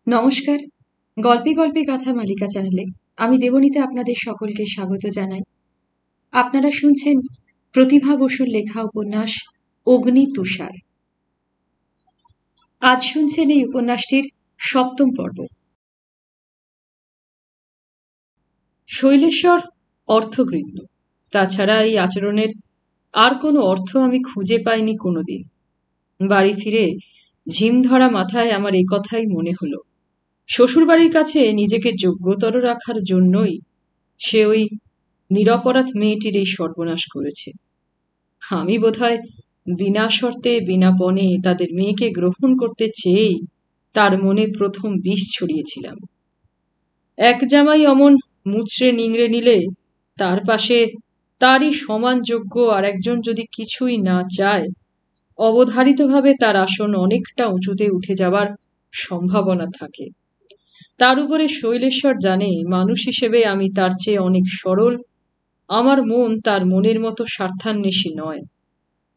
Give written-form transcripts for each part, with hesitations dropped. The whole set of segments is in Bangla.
নমস্কার। গল্পে গল্পে কথা মালিকা চ্যানেলে আমি দেবনীতে আপনাদের সকলকে স্বাগত জানাই। আপনারা শুনছেন প্রতিভা বসুর লেখা উপন্যাস অগ্নি তুষার। আজ শুনছেন এই উপন্যাসটির ৭ম পর্ব। শৈলেশ্বর অর্থগৃহীত, তাছাড়া এই আচরণের আর কোনো অর্থ আমি খুঁজে পাইনি কোনোদিন। বাড়ি ফিরে ঝিম ধরা মাথায় আমার এ কথাই মনে হলো, শ্বশুরবাড়ির কাছে নিজেকে যোগ্যতর রাখার জন্যই সে ওই নিরপরাধ মেয়েটির এই সর্বনাশ করেছে। আমি বোধহয় বিনা শর্তে বিনা পণে তাদের মেয়েকে গ্রহণ করতে চেয়েই তার মনে প্রথম বিষ ছড়িয়েছিলাম। এক জামাই অমন মুচড়ে নিংড়ে নিলে তার পাশে তারই সমান যোগ্য আর একজন যদি কিছুই না চায়, অবধারিতভাবে তার আসন অনেকটা উঁচুতে উঠে যাবার সম্ভাবনা থাকে। তার উপরে শৈলেশ্বর জানে মানুষ হিসেবে আমি তার চেয়ে অনেক সরল। আমার মন তার মনের মতো স্বার্থান্বেষী নয়।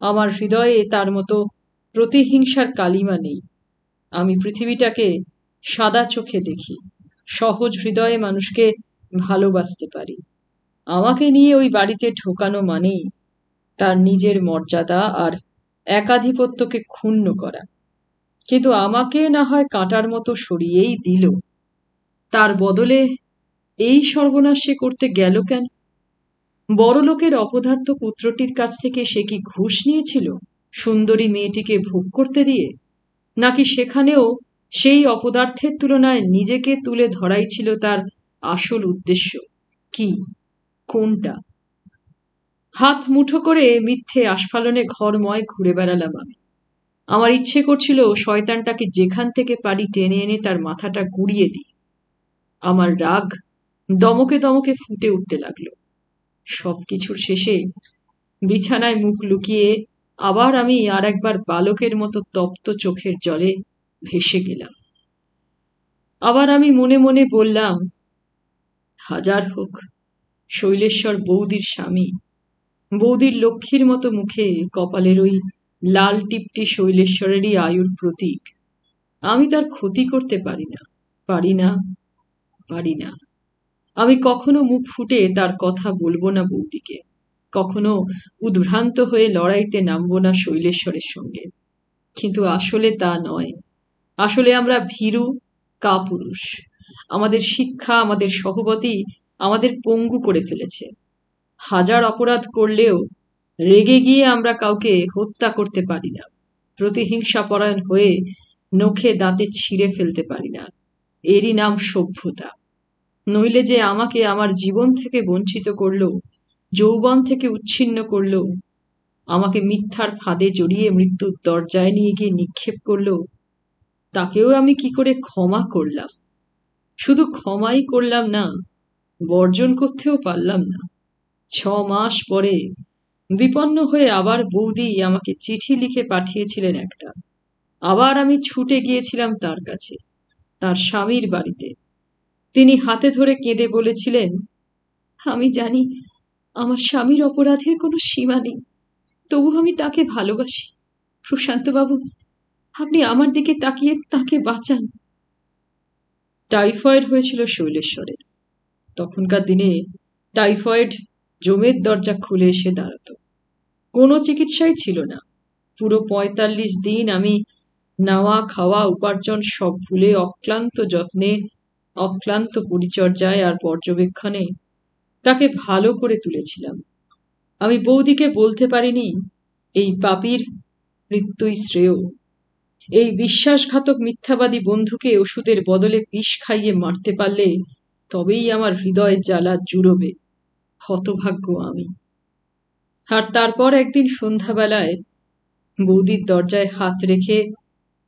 আমার হৃদয়ে তার মতো প্রতিহিংসার কালিমা নেই। আমি পৃথিবীটাকে সাদা চোখে দেখি, সহজ হৃদয়ে মানুষকে ভালোবাসতে পারি। আমাকে নিয়ে ওই বাড়িতে ঢোকানো মানেই তার নিজের মর্যাদা আর একাধিপত্যকে ক্ষুণ্ণ করা। কিন্তু আমাকে না হয় কাঁটার মতো সরিয়েই দিল, তার বদলে এই সর্বনাশ সে করতে গেল কেন? বড়লোকের অপদার্থ পুত্রটির কাছ থেকে সে কি ঘুষ নিয়েছিল সুন্দরী মেয়েটিকে ভোগ করতে দিয়ে? নাকি সেখানেও সেই অপদার্থের তুলনায় নিজেকে তুলে ধরাই ছিল তার আসল উদ্দেশ্য? কি, কোনটা? হাত মুঠো করে মিথ্যে আস্ফালনে ঘরময় ঘুরে বেড়ালাম আমি। আমার ইচ্ছে করছিল শয়তানটাকে যেখান থেকে পারি টেনে এনে তার মাথাটা গুঁড়িয়ে দিই। আমার রাগ দমকে দমকে ফুটে উঠতে লাগলো। সবকিছুর শেষে বিছানায় মুখ লুকিয়ে আবার আমি আর একবার বালকের মতো তপ্ত চোখের জলে ভেসে গেলাম। আবার আমি মনে মনে বললাম, হাজার হোক শৈলেশ্বর বৌদির স্বামী, বৌদির লক্ষ্মীর মতো মুখে কপালের ওই লাল টিপটি শৈলেশ্বরেরই আয়ুর প্রতীক। আমি তার ক্ষতি করতে পারি না, পারি না, পারি না। আমি কখনো মুখ ফুটে তার কথা বলবো না বৌদিকে, কখনো উদ্ভ্রান্ত হয়ে লড়াইতে নামবো না শৈলেশ্বরের সঙ্গে। কিন্তু আসলে তা নয়। আসলে আমরা ভীরু কাপুরুষ। আমাদের শিক্ষা, আমাদের সহবতী আমাদের পঙ্গু করে ফেলেছে। হাজার অপরাধ করলেও রেগে গিয়ে আমরা কাউকে হত্যা করতে পারি না, প্রতিহিংসাপরায়ণ হয়ে নখে দাঁতে ছিঁড়ে ফেলতে পারি না। এরই নাম সভ্যতা। নইলে যে আমাকে আমার জীবন থেকে বঞ্চিত করলো, যৌবন থেকে উচ্ছিন্ন করলো, আমাকে মিথ্যার ফাঁদে জড়িয়ে মৃত্যুর দরজায় নিয়ে গিয়ে নিক্ষেপ করলো, তাকেও আমি কি করে ক্ষমা করলাম? শুধু ক্ষমাই করলাম না, বর্জন করতেও পারলাম না। 6 মাস পরে বিপন্ন হয়ে আবার বৌদি আমাকে চিঠি লিখে পাঠিয়েছিলেন একটা। আবার আমি ছুটে গিয়েছিলাম তার কাছে, তার স্বামীর বাড়িতে। তিনি হাতে ধরে কেঁদে বলেছিলেন, আমি জানি আমার স্বামীর অপরাধের কোনো সীমা নেই, তবু আমি তাকে ভালোবাসি। প্রশান্তবাবু, আপনি আমার দিকে তাকিয়ে তাকে বাঁচান। টাইফয়েড হয়েছিল শৈলেশ্বরের। তখনকার দিনে টাইফয়েড জমের দরজা খুলে এসে দাঁড়াত। কোনো চিকিৎসাই ছিল না। পুরো ৪৫ দিন আমি নাওয়া খাওয়া উপার্জন সব ভুলে অক্লান্ত যত্নে, অক্লান্ত পরিচর্যায় আর পর্যবেক্ষণে তাকে ভালো করে তুলেছিলাম। আমি বৌদিকে বলতে পারিনি এই পাপীর মৃত্যুই শ্রেয়। এই বিশ্বাসঘাতক মিথ্যাবাদী বন্ধুকে ওষুধের বদলে বিষ খাইয়ে মারতে পারলে তবেই আমার হৃদয়ের জ্বালা জুড়বে। হতভাগ্য আমি। আর তারপর একদিন সন্ধ্যাবেলায় বৌদির দরজায় হাত রেখে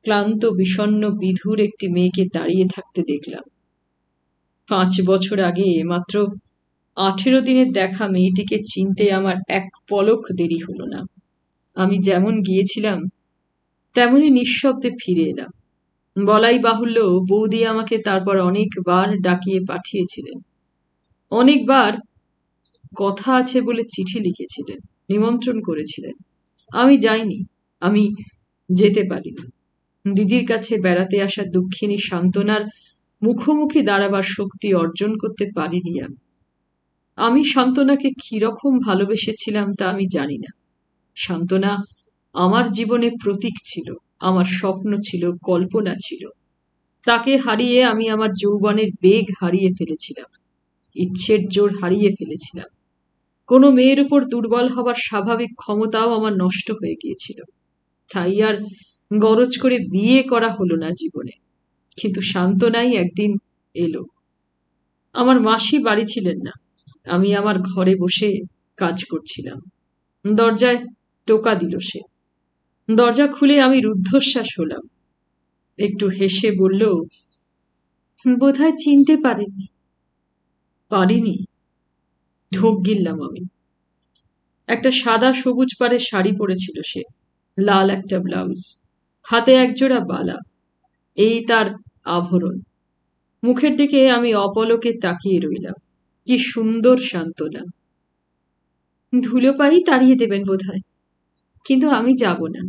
ক্লান্ত বিষণ্ণ বিধুর একটি মেয়েকে দাঁড়িয়ে থাকতে দেখলাম। 5 বছর আগে মাত্র 18 দিনের দেখা মেয়েটিকে চিনতে আমার এক পলক দেরি হলো না। আমি যেমন গিয়েছিলাম তেমনি নিঃশব্দে ফিরে এলাম। বলাই বাহুল্য, বৌদি আমাকে তারপর অনেকবার ডাকিয়ে পাঠিয়েছিলেন। অনেকবার কথা আছে বলে চিঠি লিখেছিলেন, নিমন্ত্রণ করেছিলেন। আমি যাইনি, আমি যেতে পারিনি। দিদির কাছে বেড়াতে আসা দুঃখিনী সান্ত্বনার মুখোমুখি দাঁড়াবার শক্তি অর্জন করতে পারিনি আমি সান্ত্বনাকে কিরকম ভালোবেসেছিলাম তা আমি জানি না। সান্ত্বনা আমার জীবনে প্রতীক ছিল, আমার স্বপ্ন ছিল, কল্পনা ছিল। তাকে হারিয়ে আমি আমার যৌবনের বেগ হারিয়ে ফেলেছিলাম, ইচ্ছের জোর হারিয়ে ফেলেছিলাম। কোনো মেয়ের উপর দুর্বল হবার স্বাভাবিক ক্ষমতাও আমার নষ্ট হয়ে গিয়েছিল। তাই আর গরজ করে বিয়ে করা হলো না জীবনে। কিন্তু সান্ত্বনাই একদিন এলো। আমার মাসি বাড়ি ছিলেন না। আমি আমার ঘরে বসে কাজ করছিলাম। দরজায় টোকা দিল সে। দরজা খুলে আমি রুদ্ধশ্বাস হলাম। একটু হেসে বলল, বোধহয় চিনতে পারেননি। পারিনি। ঢোক গিললাম আমি। একটা সাদা সবুজ পাড়ের শাড়ি পরেছিল সে, লাল একটা ব্লাউজ, হাতে একজোড়া বালা, এই তার আভরণ। মুখের দিকে আমি অপলকে তাকিয়ে রইলাম। কি সুন্দর সান্ত্বনা! ধুলো পাই তাড়িয়ে দেবেন বোধহয়, কিন্তু আমি যাব না।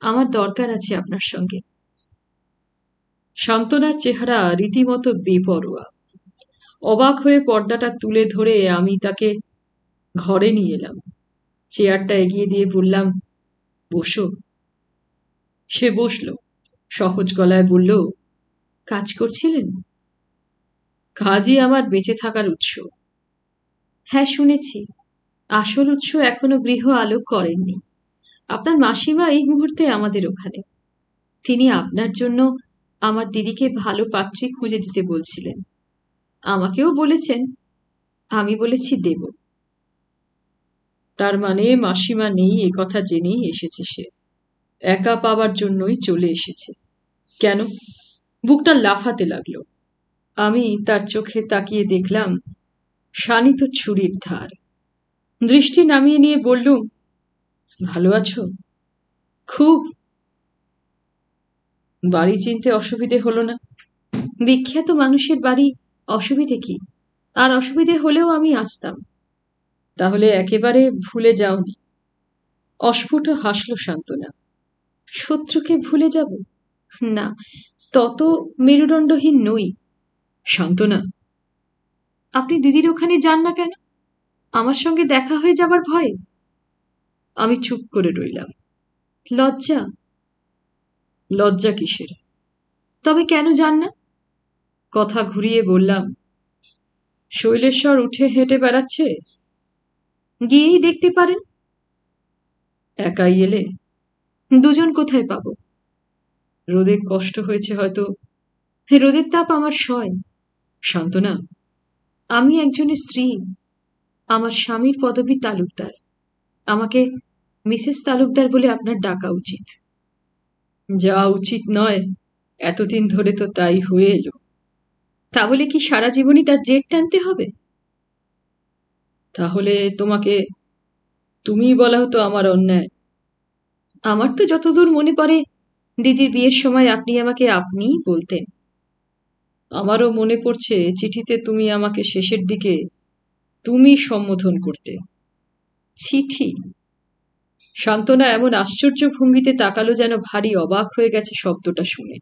আমার দরকার আছে আপনার সঙ্গে। সান্ত্বনার চেহারা রীতিমতো বেপরোয়া। অবাক হয়ে পর্দাটা তুলে ধরে আমি তাকে ঘরে নিয়ে এলাম। চেয়ারটা এগিয়ে দিয়ে বললাম, বসো। সে বসল। সহজ গলায় বলল, কাজ করছিলেন? কাজই আমার বেঁচে থাকার উৎস। হ্যাঁ, শুনেছি। আসল উৎস এখনো গৃহ আলোক করেননি। আপনার মাসিমা এই মুহূর্তে আমাদের ওখানে। তিনি আপনার জন্য আমার দিদিকে ভালো পাত্রী খুঁজে দিতে বলছিলেন। আমাকেও বলেছেন। আমি বলেছি দেব। তার মানে মাসিমা নেই এ কথা জেনেই এসেছে সে। একা পাওয়ার জন্যই চলে এসেছে। কেন? বুকটা লাফাতে লাগলো। আমি তার চোখে তাকিয়ে দেখলাম শানিত ছুরির ধার। দৃষ্টি নামিয়ে নিয়ে বললুম, ভালো আছো? খুব। বাড়ি চিনতে অসুবিধে হলো না? বিখ্যাত মানুষের বাড়ি অসুবিধে কি? আর অসুবিধে হলেও আমি আসতাম। তাহলে একেবারে ভুলে যাওনি? অস্ফুট হাসল সান্ত্বনা। শত্রুকে ভুলে যাব? না, তত মেরুদণ্ডহীন নই। সান্ত্বনা, আপনি দিদির ওখানে যান না কেন? আমার সঙ্গে দেখা হয়ে যাবার ভয়ে? আমি চুপ করে রইলাম। লজ্জা? লজ্জা কিসের? তবে কেন যান না? কথা ঘুরিয়ে বললাম, শৈলেশ্বর উঠে হেঁটে বেড়াচ্ছে, গিয়েই দেখতে পারেন। একাই এলে? দুজন কোথায় পাবো? রোদে কষ্ট হয়েছে হয়তো। রোদের তাপ আমার সয়। সান্ত্বনা, আমি একজনের স্ত্রী। আমার স্বামীর পদবী তালুকদার। আমাকে মিসেস তালুকদার বলে আপনার ডাকা উচিত। যা উচিত নয় এতদিন ধরে তো তাই হয়ে এলো। তা বলে কি সারা জীবনই তার জেদ টানতে হবে? তাহলে তোমাকে তুমি বলাও তো আমার অন্যায়। আমার তো যতদূর মনে পড়ে দিদির বিয়ের সময় আপনি আমাকে আপনিই বলতেন। আমারও মনে পড়ছে চিঠিতে তুমি আমাকে শেষের দিকে তুমি সম্বোধন করতে। চিঠি? সান্ত্বনা এমন আশ্চর্য ভঙ্গিতে তাকালো যেন ভারী অবাক হয়ে গেছে শব্দটা শুনে।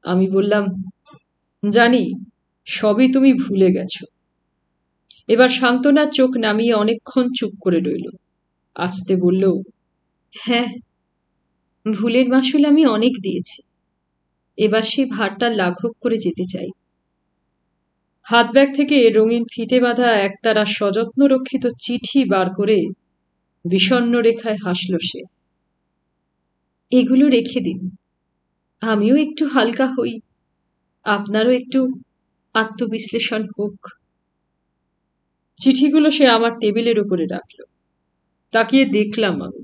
আমি বললাম, জানি, সবই তুমি ভুলে গেছ। এবার সান্ত্বনার চোখ নামিয়ে অনেকক্ষণ চুপ করে রইল। আস্তে বলল, হ্যাঁ, ভুলের মাসুল আমি অনেক দিয়েছি। এবার সে ভারটা লাঘব করে যেতে চাই। হাত ব্যাগ থেকে রঙিন ফিতে বাঁধা একতারা সযত্ন রক্ষিত চিঠি বার করে বিষণ্ণ রেখায় হাসল সে। এগুলো রেখে দিন, আমিও একটু হালকা হই, আপনারও একটু আত্মবিশ্লেষণ হোক। চিঠিগুলো সে আমার টেবিলের উপরে রাখল। তাকিয়ে দেখলাম আমি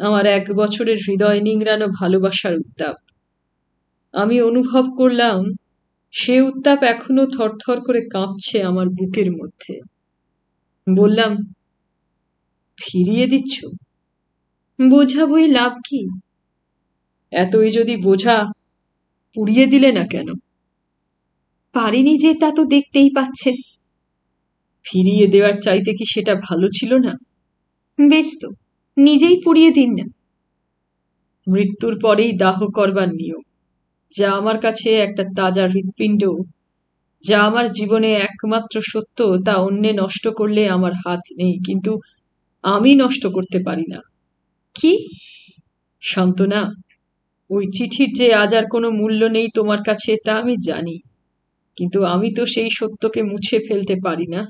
আমার 1 বছরের হৃদয় নিংড়ানো ভালোবাসার উত্তাপ। আমি অনুভব করলাম সে উত্তাপ এখনো থরথর করে কাঁপছে আমার বুকের মধ্যে। বললাম, ফিরিয়ে দিচ্ছ? বোঝা বই লাভ কি? এতই যদি বোঝা, পুড়িয়ে দিলে না কেন? পারিনি যে, তা তো দেখতেই পাচ্ছেন। ফিরিয়ে দেওয়ার চাইতে কি সেটা ভালো ছিল না? বেশ তো, নিজেই পুড়িয়ে দিন না। মৃত্যুর পরেই দাহ করবার নিয়ম, যা আমার কাছে একটা তাজা হৃৎপিণ্ড, যা আমার জীবনে একমাত্র সত্য, তা অন্যে নষ্ট করলে আমার হাত নেই, কিন্তু আমি নষ্ট করতে পারি না। কি? সান্ত্বনা, ওই চিঠির যে আজ আর কোনো মূল্য নেই তোমার কাছে, তা আমি জানি, কিন্তু আমি তো সেই সত্যকে মুছে ফেলতে পারি না।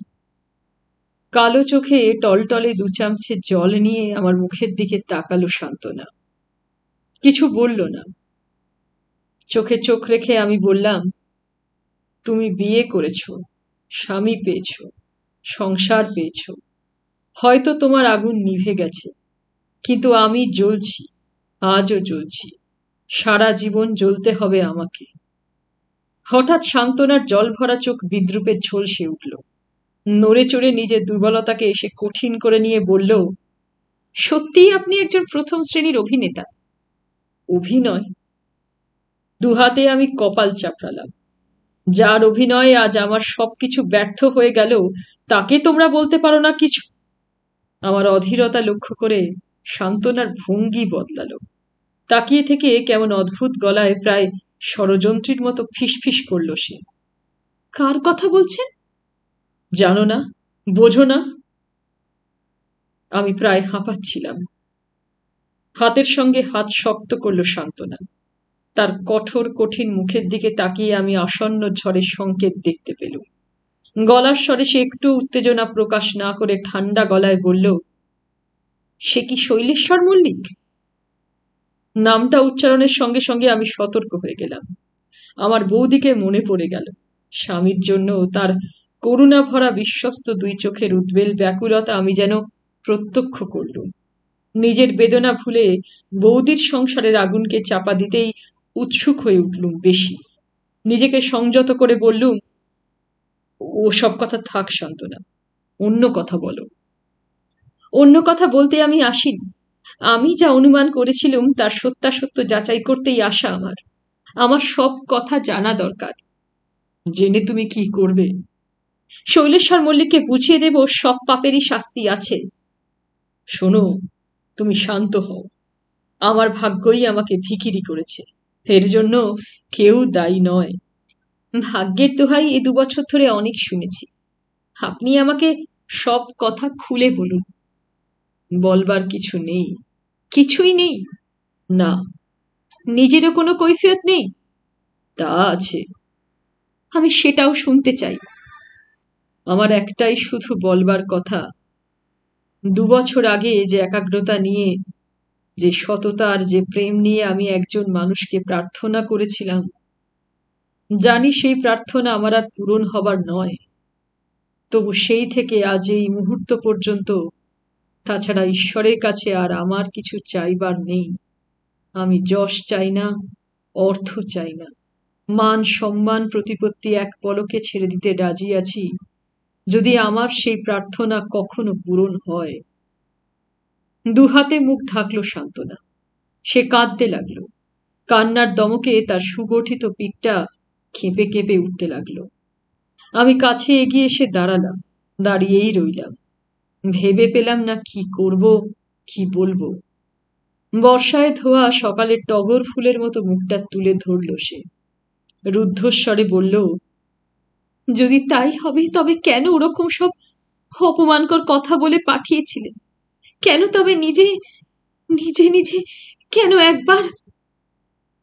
কালো চোখে টলটলে 2 চামচে জল নিয়ে আমার মুখের দিকে তাকালো সান্ত্বনা। কিছু বলল না। চোখে চোখ রেখে আমি বললাম, তুমি বিয়ে করেছ, স্বামী পেয়েছ, সংসার পেয়েছ, হয়তো তোমার আগুন নিভে গেছে, কিন্তু আমি জ্বলছি, আজও জ্বলছি, সারা জীবন জ্বলতে হবে আমাকে। হঠাৎ সান্ত্বনার জল ভরা চোখ বিদ্রুপে ঝলসে উঠল। নড়ে চড়ে নিজের দুর্বলতাকে এসে কঠিন করে নিয়ে বলল, সত্যিই আপনি একজন প্রথম শ্রেণীর অভিনেতা? অভিনয়? দুহাতে আমি কপাল চাপড়ালাম। যার অভিনয়ে আজ আমার সবকিছু ব্যর্থ হয়ে গেল, তাকে তোমরা বলতে পারো না কিছু? আমার অধীরতা লক্ষ্য করে সান্ত্বনার ভঙ্গি বদলালো। তাকিয়ে থেকে কেমন অদ্ভুত গলায় প্রায় ষড়যন্ত্রীর মতো ফিসফিস করল সে। কার কথা বলছেন? জানো না? বোঝো না? আমি প্রায় হাঁপাচ্ছিলাম। হাতের সঙ্গে হাত শক্ত করল সান্ত্বনা। তার কঠোর কঠিন মুখের দিকে তাকিয়ে আমি আসন্ন ঝড়ের সংকেত দেখতে পেলুম। গলার স্বরে সে একটু উত্তেজনা প্রকাশ না করে ঠান্ডা গলায় বলল, সে কি শৈলেশ্বর মল্লিক? নামটা উচ্চারণের সঙ্গে সঙ্গে আমি সতর্ক হয়ে গেলাম। আমার বৌদিকে মনে পড়ে গেল। স্বামীর জন্য তার করুণা ভরা বিশ্বস্ত 2 চোখের উদ্বেল ব্যাকুলতা আমি যেন প্রত্যক্ষ করলুম। নিজের বেদনা ভুলে বৌদির সংসারের আগুনকে চাপা দিতেই উৎসুক হয়ে উঠলুম বেশি। নিজেকে সংযত করে বললুম, ও সব কথা থাক সান্ত্বনা, অন্য কথা বলো। অন্য কথা বলতে আমি আসিনি। আমি যা অনুমান করেছিলুম তার সত্যাসত্য যাচাই করতেই আসা আমার। আমার সব কথা জানা দরকার। জেনে তুমি কি করবে? শৈলেশ্বর মল্লিককে বুঝিয়ে দেব সব পাপেরই শাস্তি আছে। শোনো, তুমি শান্ত হও। আমার ভাগ্যই আমাকে ভিখিরি করেছে, এর জন্য কেউ দায়ী নয়। ভাগ্যের দোহাই এ 2 বছর ধরে অনেক শুনেছি। আপনি আমাকে সব কথা খুলে বলুন। বলবার কিছু নেই। কিছুই নেই? না। নিজেরও কোনো কৈফিয়ত নেই? তা আছে। আমি সেটাও শুনতে চাই। আমার একটাই শুধু বলবার কথা, 2 বছর আগে যে একাগ্রতা নিয়ে, যে সততা আর যে প্রেম নিয়ে আমি একজন মানুষকে প্রার্থনা করেছিলাম, জানি সেই প্রার্থনা আমার আর পূরণ হবার নয়। তবু সেই থেকে আজ এই মুহূর্ত পর্যন্ত তাছাড়া ঈশ্বরের কাছে আর আমার কিছু চাইবার নেই। আমি যশ চাই না, অর্থ চাই না, মান সম্মান প্রতিপত্তি এক পলকে ছেড়ে দিতে রাজি আছি, যদি আমার সেই প্রার্থনা কখনো পূরণ হয়। 2 হাতে মুখ ঢাকলো সান্ত্বনা। সে কাঁদতে লাগলো। কান্নার দমকে তার সুগঠিত পিঠটা কেঁপে কেঁপে উঠতে লাগলো। আমি কাছে এগিয়ে এসে দাঁড়ালাম। দাঁড়িয়েই রইলাম। ভেবে পেলাম না কি করব, কি বলবো। বর্ষায় ধোয়া সকালের টগর ফুলের মতো মুখটা তুলে ধরল সে। রুদ্ধস্বরে বলল, যদি তাই হবে তবে কেন ওরকম সব অপমানকর কথা বলে পাঠিয়েছিলেন? কেন তবে নিজে নিজে নিজে কেন একবার?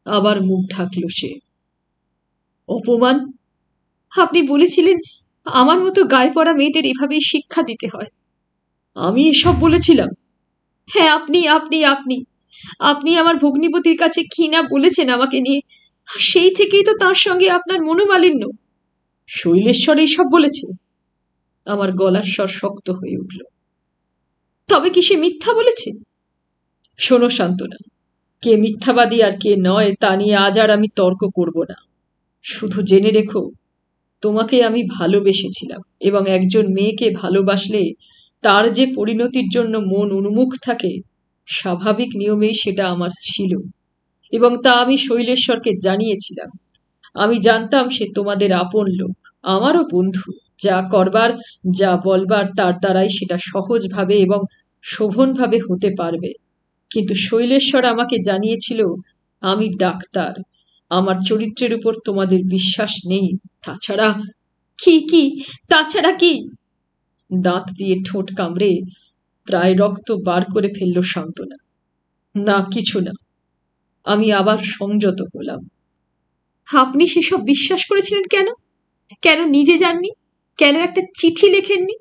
আবার মুখ ঢাকল সে। অপমান? আপনি বলেছিলেন আমার মতো গায়ে পড়া মেয়েদের এভাবেই শিক্ষা দিতে হয়। আমি এসব বলেছিলাম? হ্যাঁ, আপনি আপনি আপনি আপনি আমার ভগ্নিপতির কাছে কি না বলেছেন আমাকে নিয়ে। সেই থেকেই তো তার সঙ্গে আপনার মনোমালিন্য। শৈলেশ্বর এইসব বলেছে? আমার গলার স্বর শক্ত হয়ে উঠল। তবে কি সে মিথ্যা বলেছে? শোনো সান্ত্বনা, কে মিথ্যাবাদী আর কে নয় তা নিয়ে আজ আর আমি তর্ক করব না। শুধু জেনে রেখো, তোমাকে আমি ভালোবেসেছিলাম, এবং একজন মেয়েকে ভালোবাসলে তার যে পরিণতির জন্য মন উন্মুখ থাকে, স্বাভাবিক নিয়মেই সেটা আমার ছিল, এবং তা আমি শৈলেশ্বরকে জানিয়েছিলাম। আমি জানতাম সে তোমাদের আপন লোক, আমারও বন্ধু। যা করবার, যা বলবার তার দ্বারাই সেটা সহজভাবে এবং শোভনভাবে হতে পারবে। কিন্তু শৈলেশ্বর আমাকে জানিয়েছিল আমি ডাক্তার, আমার চরিত্রের উপর তোমাদের বিশ্বাস নেই। তাছাড়া কি কি তাছাড়া কি? দাঁত দিয়ে ঠোঁট কামড়ে প্রায় রক্ত বার করে ফেলল শান্তনা। না, কিছু না। আমি আবার সংযত হলাম। আপনি সেসব বিশ্বাস করেছিলেন কেন? কেন নিজে যাননি? কেন একটা চিঠি লেখেননি?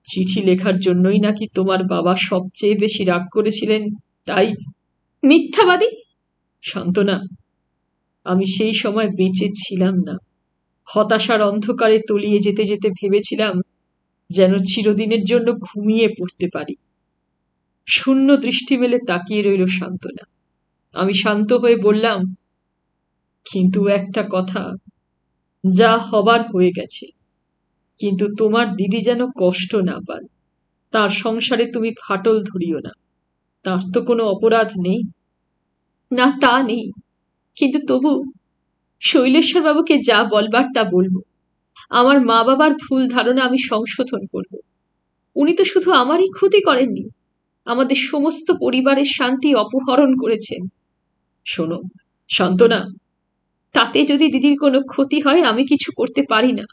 চিঠি লেখার জন্যই নাকি তোমার বাবা সবচেয়ে বেশি রাগ করেছিলেন, তাই? মিথ্যাবাদী! শান্তনা, আমি সেই সময় বেঁচে ছিলাম না। হতাশার অন্ধকারে তলিয়ে যেতে যেতে ভেবেছিলাম যেন চিরদিনের জন্য ঘুমিয়ে পড়তে পারি। শূন্য দৃষ্টি মেলে তাকিয়ে রইল শান্তনা। আমি শান্ত হয়ে বললাম, কিন্তু একটা কথা, যা হবার হয়ে গেছে। কিন্তু তোমার দিদি যেন কষ্ট না পান। তার সংসারে তুমি ফাটল ধরিও না। তার তো কোনো অপরাধ নেই। না, তা নেই, কিন্তু তবু শৈলেশ্বর বাবুকে যা বলবার তা বলবো। আমার মা বাবার ভুল ধারণা আমি সংশোধন করব। উনি তো শুধু আমারই ক্ষতি করেননি, আমাদের সমস্ত পরিবারের শান্তি অপহরণ করেছেন। শোনো শান্তনা, তাতে যদি দিদির কোনো ক্ষতি হয় আমি কিছু করতে পারি না।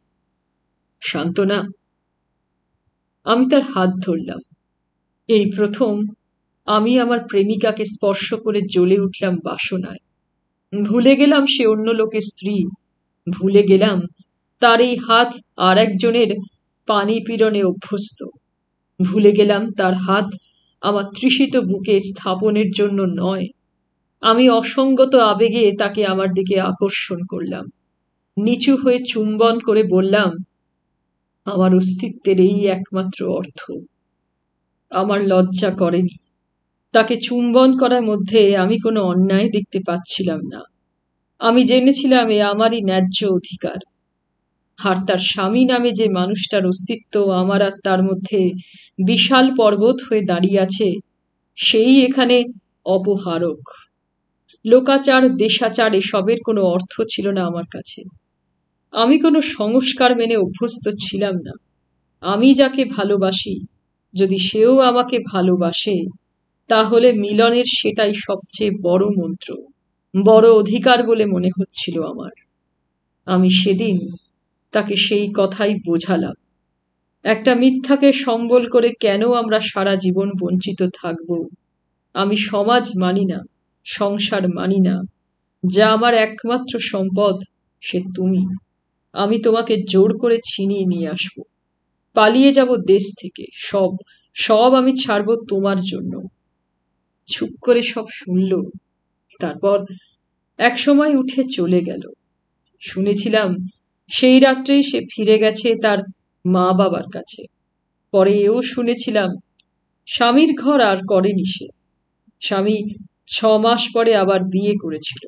শান্তনা, আমি তার হাত ধরলাম। এই প্রথম আমি আমার প্রেমিকাকে স্পর্শ করে জ্বলে উঠলাম বাসনায়। ভুলে গেলাম সে অন্য লোকের স্ত্রী। ভুলে গেলাম তার এই হাত আর একজনের পানি পীড়নে অভ্যস্ত। ভুলে গেলাম তার হাত আমার তৃষিত বুকে স্থাপনের জন্য নয়। আমি অসঙ্গত আবেগে তাকে আমার দিকে আকর্ষণ করলাম। নিচু হয়ে চুম্বন করে বললাম, আমার অস্তিত্বের এই একমাত্র অর্থ। আমার লজ্জা করেনি। তাকে চুম্বন করার মধ্যে আমি কোনো অন্যায় দেখতে পাচ্ছিলাম না। আমি জেনেছিলাম এ আমারই ন্যায্য অধিকার। আর তার স্বামী নামে যে মানুষটার অস্তিত্ব আমার আর তার মধ্যে বিশাল পর্বত হয়ে দাঁড়িয়ে আছে, সেই এখানে অপহারক। লোকাচার, দেশাচার এসবের কোনো অর্থ ছিল না আমার কাছে। আমি কোনো সংস্কার মেনে অভ্যস্ত ছিলাম না। আমি যাকে ভালোবাসি, যদি সেও আমাকে ভালোবাসে, তাহলে মিলনের সেটাই সবচেয়ে বড় মন্ত্র, বড় অধিকার বলে মনে হচ্ছিল আমার। আমি সেদিন তাকে সেই কথাই বোঝালাম। একটা মিথ্যাকে সম্বল করে কেন আমরা সারা জীবন বঞ্চিত থাকব? আমি সমাজ মানি না, সংসার মানি না। যা আমার একমাত্র সম্পদ সে তুমি। আমি তোমাকে জোর করে ছিনিয়ে নিয়ে আসব। পালিয়ে যাব দেশ থেকে। সব সব আমি ছাড়ব তোমার জন্য। চুপ করে সব শুনল। তারপর একসময় উঠে চলে গেল। শুনেছিলাম সেই রাত্রেই সে ফিরে গেছে তার মা বাবার কাছে। পরে এও শুনেছিলাম স্বামীর ঘর আর করেনি সে। স্বামী 6 মাস পরে আবার বিয়ে করেছিল।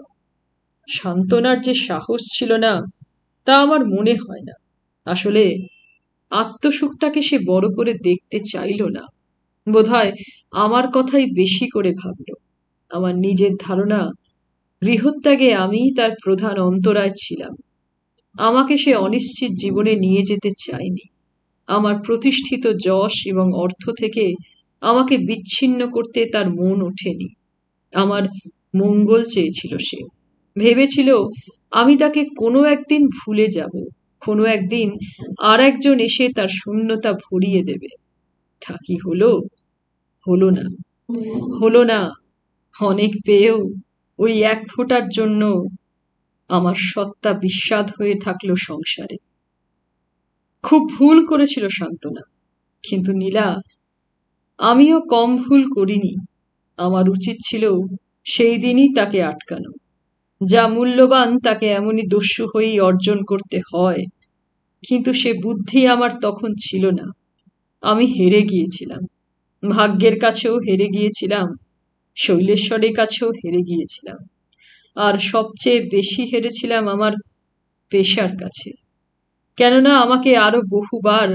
শান্তনার যে সাহস ছিল না, তা আমার মনে হয় না। আসলে আত্মসুখটাকে সে বড় করে দেখতে চাইল না। বোধহয় আমার কথাই বেশি করে ভাবল। আমার নিজের ধারণা, গৃহত্যাগে আমিই তার প্রধান অন্তরায় ছিলাম। আমাকে সে অনিশ্চিত জীবনে নিয়ে যেতে চায়নি। আমার প্রতিষ্ঠিত যশ এবং অর্থ থেকে আমাকে বিচ্ছিন্ন করতে তার মন ওঠেনি। আমার মঙ্গল চেয়েছিল সে। ভেবেছিল আমি তাকে কোনো একদিন ভুলে যাব, কোনো একদিন আর একজন এসে তার শূন্যতা ভরিয়ে দেবে। তা কি হলো? হলো না, হলো না। অনেক পেয়েও ওই এক ফোঁটার জন্য আমার সত্তা বিস্বাদ হয়ে থাকলো সংসারে। খুব ভুল করেছিল শান্তনা, কিন্তু নীলা, আমিও কম ভুল করিনি। আমার উচিত ছিল সেই দিনই তাকে আটকানো। যা মূল্যবান তাকে এমনই দস্যু হয়েই অর্জন করতে হয়। কিন্তু সে বুদ্ধি আমার তখন ছিল না। আমি হেরে গিয়েছিলাম। ভাগ্যের কাছেও হেরে গিয়েছিলাম, শৈলেশ্বরের কাছেও হেরে গিয়েছিলাম। আর সবচেয়ে বেশি হেরেছিলাম আমার পেশার কাছে। কেননা আমাকে আরো বহুবার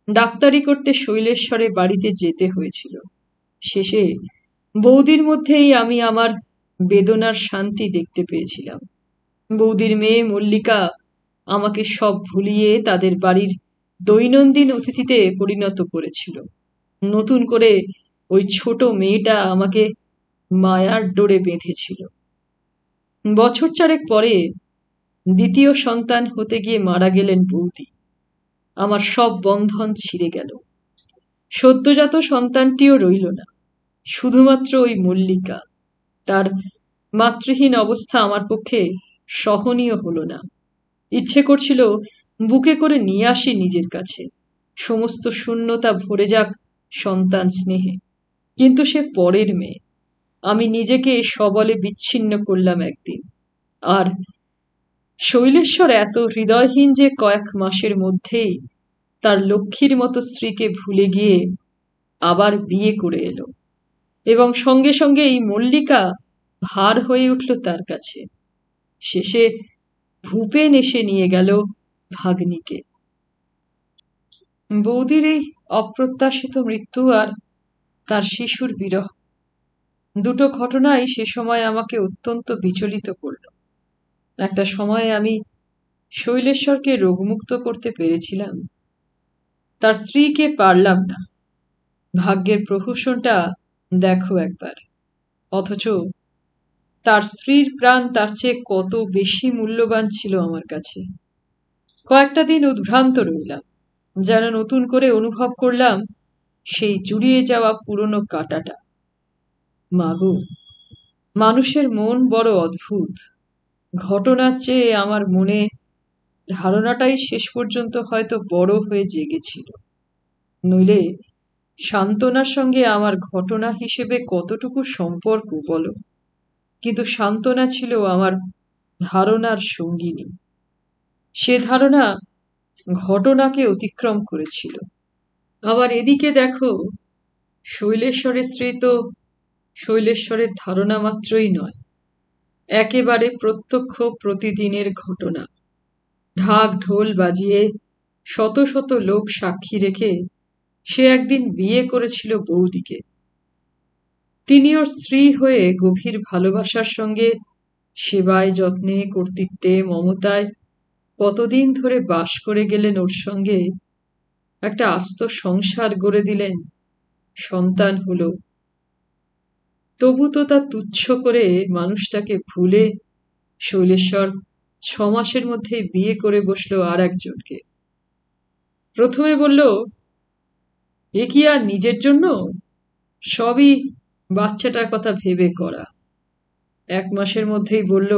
ডাক্তারি করতে শৈলেশ্বরের বাড়িতে যেতে হয়েছিল। শেষে বৌদির মধ্যেই আমি আমার বেদনার শান্তি দেখতে পেয়েছিলাম। বৌদির মেয়ে মল্লিকা আমাকে সব ভুলিয়ে তাদের বাড়ির দৈনন্দিন অতিথিতে পরিণত করেছিল। নতুন করে ওই ছোট মেয়েটা আমাকে মায়ার ডোরে বেঁধেছিল। বছর চারেক পরে দ্বিতীয় সন্তান হতে গিয়ে মারা গেলেন বৌদি। আমার সব বন্ধন ছিঁড়ে গেল। সদ্যজাত সন্তানটিও রইল না, শুধুমাত্র ওই মল্লিকা। তার মাতৃহীন অবস্থা আমার পক্ষে সহনীয় হলো না। ইচ্ছে করছিল বুকে করে নিয়ে আসি নিজের কাছে, সমস্ত শূন্যতা ভরে যাক সন্তান স্নেহে। কিন্তু সে পরের মেয়ে। আমি নিজেকে সবলে বিচ্ছিন্ন করলাম একদিন। আর শৈলেশ্বর এত হৃদয়হীন যে কয়েক মাসের মধ্যেই তার লক্ষ্মীর মতো স্ত্রীকে ভুলে গিয়ে আবার বিয়ে করে এলো, এবং সঙ্গে সঙ্গে এই মল্লিকা ভার হয়ে উঠল তার কাছে। শেষে ভূপেন এসে নিয়ে গেল ভাগ্নিকে। বৌদির এই অপ্রত্যাশিত মৃত্যু আর তার শিশুর বিরহ, দুটো ঘটনাই সে সময় আমাকে অত্যন্ত বিচলিত করল। একটা সময়ে আমি শৈলেশ্বরকে রোগমুক্ত করতে পেরেছিলাম, তার স্ত্রীকে পারলাম না। ভাগ্যের প্রহসনটা দেখো একবার। অথচ তার স্ত্রীর প্রাণ তার চেয়ে কত বেশি মূল্যবান ছিল আমার কাছে। কয়েকটা দিন উদ্ভ্রান্ত রইলাম, যেন নতুন করে অনুভব করলাম সেই জুড়িয়ে যাওয়া পুরনো কাঁটাটা। মাগো, মানুষের মন বড় অদ্ভুত। ঘটনার চেয়ে আমার মনে ধারণাটাই শেষ পর্যন্ত হয়তো বড় হয়ে জেগেছিল। নইলে সান্ত্বনার সঙ্গে আমার ঘটনা হিসেবে কতটুকু সম্পর্ক বলো? কিন্তু সান্ত্বনা ছিল আমার ধারণার সঙ্গিনী। সে ধারণা ঘটনাকে অতিক্রম করেছিল। আবার এদিকে দেখো, শৈলেশ্বরের স্ত্রী তো শৈলেশ্বরের ধারণা মাত্রই নয়, একেবারে প্রত্যক্ষ প্রতিদিনের ঘটনা। ঢাক ঢোল বাজিয়ে শত শত লোক সাক্ষী রেখে সে একদিন বিয়ে করেছিল বৌদিকে। তিনি ওর স্ত্রী হয়ে গভীর ভালোবাসার সঙ্গে সেবায় যত্নে কর্তৃত্বে মমতায় কতদিন ধরে বাস করে গেলেন ওর সঙ্গে। একটা আস্ত সংসার গড়ে দিলেন, সন্তান হলো। তবু তো তা তুচ্ছ করে মানুষটাকে ভুলে শৈলেশ্বর 6 মাসের মধ্যে বিয়ে করে বসলো আর একজনকে। প্রথমে বলল, এ কি আর নিজের জন্য? সবই বাচ্চাটার কথা ভেবে করা। 1 মাসের মধ্যেই বলল,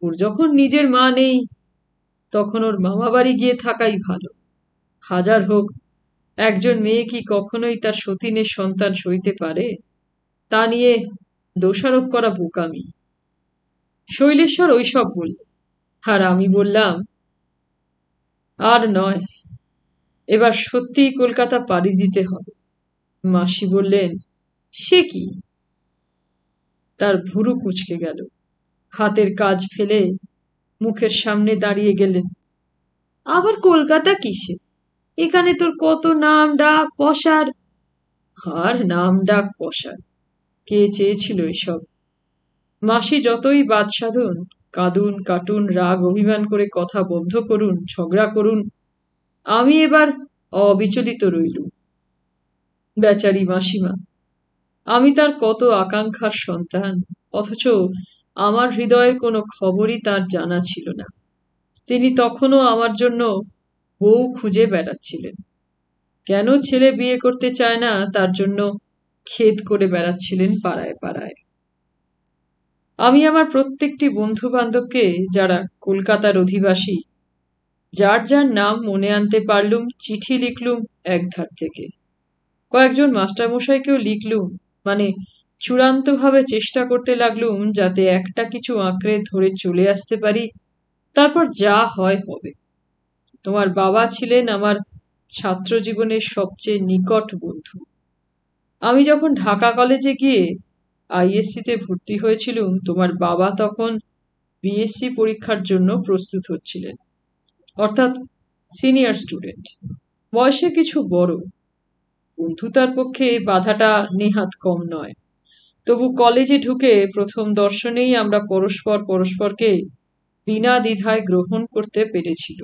ওর যখন নিজের মা নেই তখন ওর মামা বাড়ি গিয়ে থাকাই ভালো। হাজার হোক, একজন মেয়ে কি কখনোই তার সতীনের সন্তান সইতে পারে? তা নিয়ে দোষারোপ করা বোকামি। শৈলেশ্বর ওইসব বলল, আর আমি বললাম, আর নয়, এবার সত্যিই কলকাতা পাড়ি দিতে হবে। মাসি বললেন, সে কি? তার ভুরু কুঁচকে গেল। হাতের কাজ ফেলে মুখের সামনে দাঁড়িয়ে গেলেন। আবার কলকাতা কিসে? এখানে তোর কত নাম ডাক পসার। আর নাম ডাক পসার, কে চেয়েছিল এসব? মাসি যতই বাদ সাধুন, কাঁদুন কাটুন, রাগ অভিমান করে কথা বন্ধ করুন, ঝগড়া করুন, আমি এবার অবিচলিত রইলুম। বেচারি মাসিমা, আমি তার কত আকাঙ্ক্ষার সন্তান, অথচ আমার হৃদয়ের কোনো খবরই তার জানা ছিল না। তিনি তখনও আমার জন্য বউ খুঁজে বেড়াচ্ছিলেন। কেন ছেলে বিয়ে করতে চায় না তার জন্য খেদ করে বেড়াচ্ছিলেন পাড়ায় পাড়ায়। আমি আমার প্রত্যেকটি বন্ধু বান্ধবকে, যারা কলকাতার অধিবাসী, যার যার নাম মনে আনতে পারলুম চিঠি লিখলুম একধার থেকে। কয়েকজন মাস্টারমশাইকেও লিখলুম, মানে চূড়ান্তভাবে চেষ্টা করতে লাগলুম যাতে একটা কিছু আঁকড়ে ধরে চলে আসতে পারি, তারপর যা হয় হবে। তোমার বাবা ছিলেন আমার ছাত্র জীবনের সবচেয়ে নিকট বন্ধু। আমি যখন ঢাকা কলেজে গিয়ে আইএসসিতে ভর্তি হয়েছিলুম, তোমার বাবা তখন বিএসসি পরীক্ষার জন্য প্রস্তুত হচ্ছিলেন, অর্থাৎ সিনিয়র স্টুডেন্ট। বয়সে কিছু বড়, বন্ধুতার পক্ষে বাধাটা নেহাত কম নয়। তবু কলেজে ঢুকে প্রথম দর্শনেই আমরা পরস্পরকে বিনা দ্বিধায় গ্রহণ করতে পেরেছিল।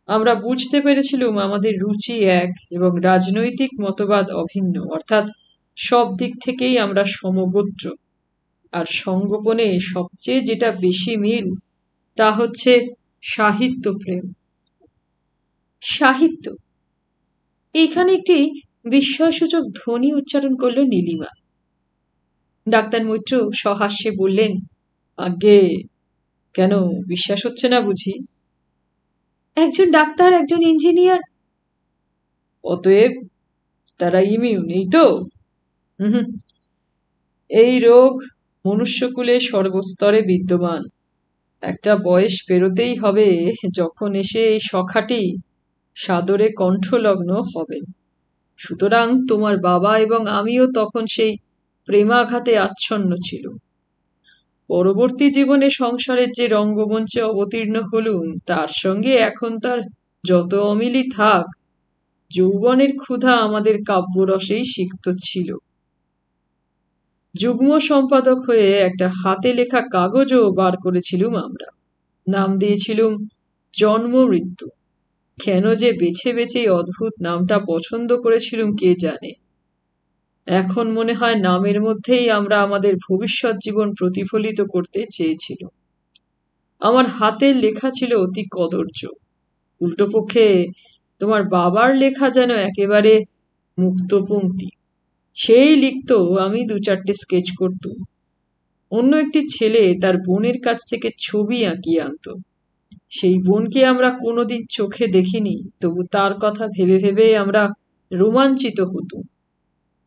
আমরা বুঝতে পেরেছিলুম আমাদের রুচি এক এবং রাজনৈতিক মতবাদ অভিন্ন, অর্থাৎ সব দিক থেকেই আমরা সমগোত্র, আর সঙ্গোপনে সবচেয়ে যেটা বেশি মিল তা হচ্ছে সাহিত্য প্রেম। সাহিত্য! এইখানে একটি বিস্ময়সূচক ধ্বনি উচ্চারণ করল নীলিমা। ডাক্তার মৈত্র সহাস্যে বললেন, আজ্ঞে, কেন বিশ্বাস হচ্ছে না বুঝি? একজন ডাক্তার, একজন ইঞ্জিনিয়ার। অতএব তারা ইমিউন, এই তো? হুম, এই রোগ মনুষ্যকুলে সর্বস্তরে বিদ্যমান। একটা বয়স পেরোতেই হবে যখন এসে এই সখাটি সাদরে কণ্ঠলগ্ন হবেন। সুতরাং তোমার বাবা এবং আমিও তখন সেই প্রেমাঘাতে আচ্ছন্ন ছিল। পরবর্তী জীবনে সংসারের যে রঙ্গমঞ্চে অবতীর্ণ হলুম, তার সঙ্গে এখন তার যত অমিলই থাক, যৌবনের ক্ষুধা আমাদের কাব্যরসেই সিক্ত ছিল। যুগ্ম সম্পাদক হয়ে একটা হাতে লেখা কাগজও বার করেছিলুম আমরা। নাম দিয়েছিলুম জন্ম মৃত্যু। কেন যে বেছে বেছে অদ্ভুত নামটা পছন্দ করেছিলুম কে জানে। এখন মনে হয় নামের মধ্যেই আমরা আমাদের ভবিষ্যৎ জীবন প্রতিফলিত করতে চেয়েছিল। আমার হাতের লেখা ছিল অতি কদর্য। উল্টোপক্ষে তোমার বাবার লেখা যেন একেবারে মুক্তপংক্তি। সেই লিখত, আমি দু চারটে স্কেচ করতুম। অন্য একটি ছেলে তার বোনের কাছ থেকে ছবি আঁকিয়ে আনত। সেই বোনকে আমরা কোনোদিন চোখে দেখিনি, তবু তার কথা ভেবে ভেবে আমরা রোমাঞ্চিত হতুম।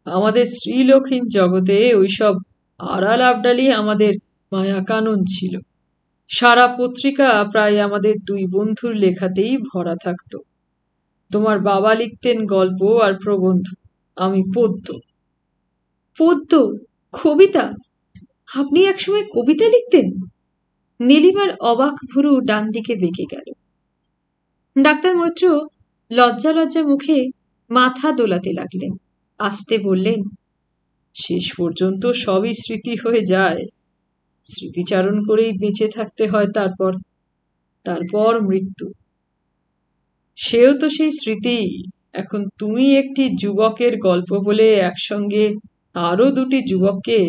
আমাদের স্ত্রীলোকহীন জগতে ওইসব আড়াল আবডালি আমাদের মায়াকানন ছিল। সারা পত্রিকা প্রায় আমাদের দুই বন্ধুর লেখাতেই ভরা থাকত। তোমার বাবা লিখতেন গল্প আর প্রবন্ধ, আমি পদ্য। পদ্য? কবিতা? আপনি একসময় কবিতা লিখতেন? নীলিমার অবাক ভুরু ডান দিকে বেঁকে গেল। ডাক্তার মৈত্র লজ্জা লজ্জা মুখে মাথা দোলাতে লাগলেন। আস্তে বললেন, শেষ পর্যন্ত সবই স্মৃতি হয়ে যায়। স্মৃতিচারণ করেই বেঁচে থাকতে হয়। তারপর মৃত্যু। সেও তো সেই স্মৃতি। এখন তুমি একটি যুবকের গল্প বলে একসঙ্গে আরো দুটি যুবককে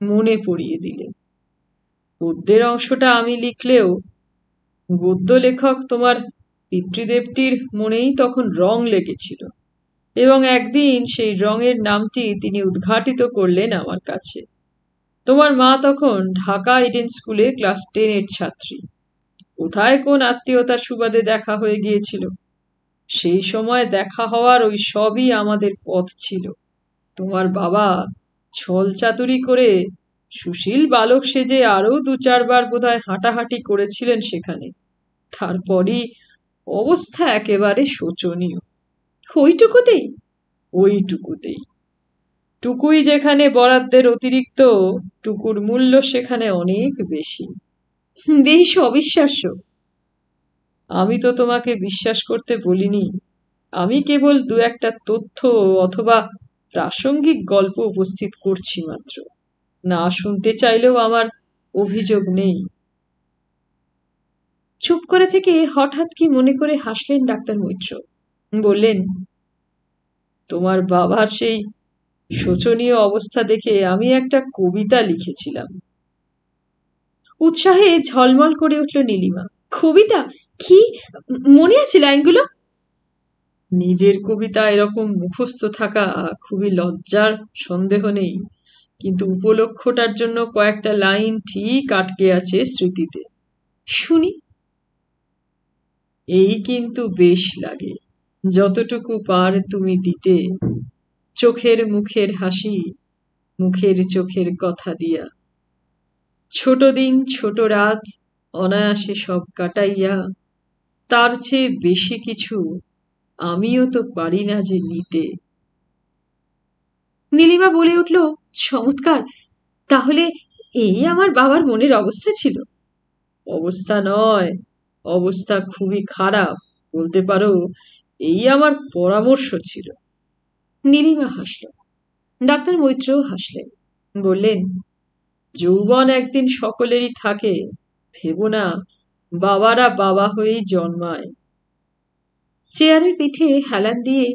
মনে পড়িয়ে দিলে। গদ্যের অংশটা আমি লিখলেও গদ্য লেখক তোমার পিতৃদেবটির মনেই তখন রং লেগেছিল, এবং একদিন সেই রঙের নামটি তিনি উদ্ঘাটিত করলেন আমার কাছে। তোমার মা তখন ঢাকা ইডেন স্কুলে ক্লাস 10-এর ছাত্রী। কোথায় কোন আত্মীয়তার সুবাদে দেখা হয়ে গিয়েছিল। সেই সময় দেখা হওয়ার ওই সবই আমাদের পথ ছিল। তোমার বাবা ছল চাতুরি করে সুশীল বালক সেজে আরো দু চারবার বোধহয় হাঁটাহাঁটি করেছিলেন সেখানে। তারপরই অবস্থা একেবারে শোচনীয়। ওইটুকুতেই? ওইটুকুতেই। টুকুই যেখানে বরাদ্দের অতিরিক্ত, টুকুর মূল্য সেখানে অনেক বেশি। বেশ অবিশ্বাস্য। আমি তো তোমাকে বিশ্বাস করতে বলিনি। আমি কেবল দু একটা তথ্য অথবা প্রাসঙ্গিক গল্প উপস্থিত করছি মাত্র। না শুনতে চাইলেও আমার অভিযোগ নেই। চুপ করে থেকে হঠাৎ কি মনে করে হাসলেন ডাক্তার মৈত্র। বললেন, তোমার বাবার সেই শোচনীয় অবস্থা দেখে আমি একটা কবিতা লিখেছিলাম। উৎসাহে ঝলমল করে উঠল নীলিমা। কবিতা? কি মনে আছে লাইনগুলো? নিজের কবিতা এরকম মুখস্থ থাকা খুবই লজ্জার, সন্দেহ নেই, কিন্তু উপলক্ষটার জন্য কয়েকটা লাইন ঠিক আটকে আছে স্মৃতিতে। শুনি। এই কিন্তু বেশ লাগে, যতটুকু পার তুমি দিতে, চোখের মুখের হাসি, মুখের চোখের কথা দিয়া। ছোট দিন ছোট রাত অনায়াসে সব কাটাইয়া, তার চেয়ে বেশি কিছু আমিও তো পারি না যে নিতে। নীলিমা বলে উঠল, চমৎকার! তাহলে এই আমার বাবার মনের অবস্থা ছিল? অবস্থা নয়, অবস্থা খুবই খারাপ, বলতে পারো এই আমার পরামর্শ ছিল। নীলিমা হাসল। ডাক্তার মৈত্রও হাসলেন। বললেন, যৌবন একদিন সকলেরই থাকে, ভেবো না বাবারা বাবা হয়েই জন্মায়। চেয়ারের পিঠে হেলান দিয়ে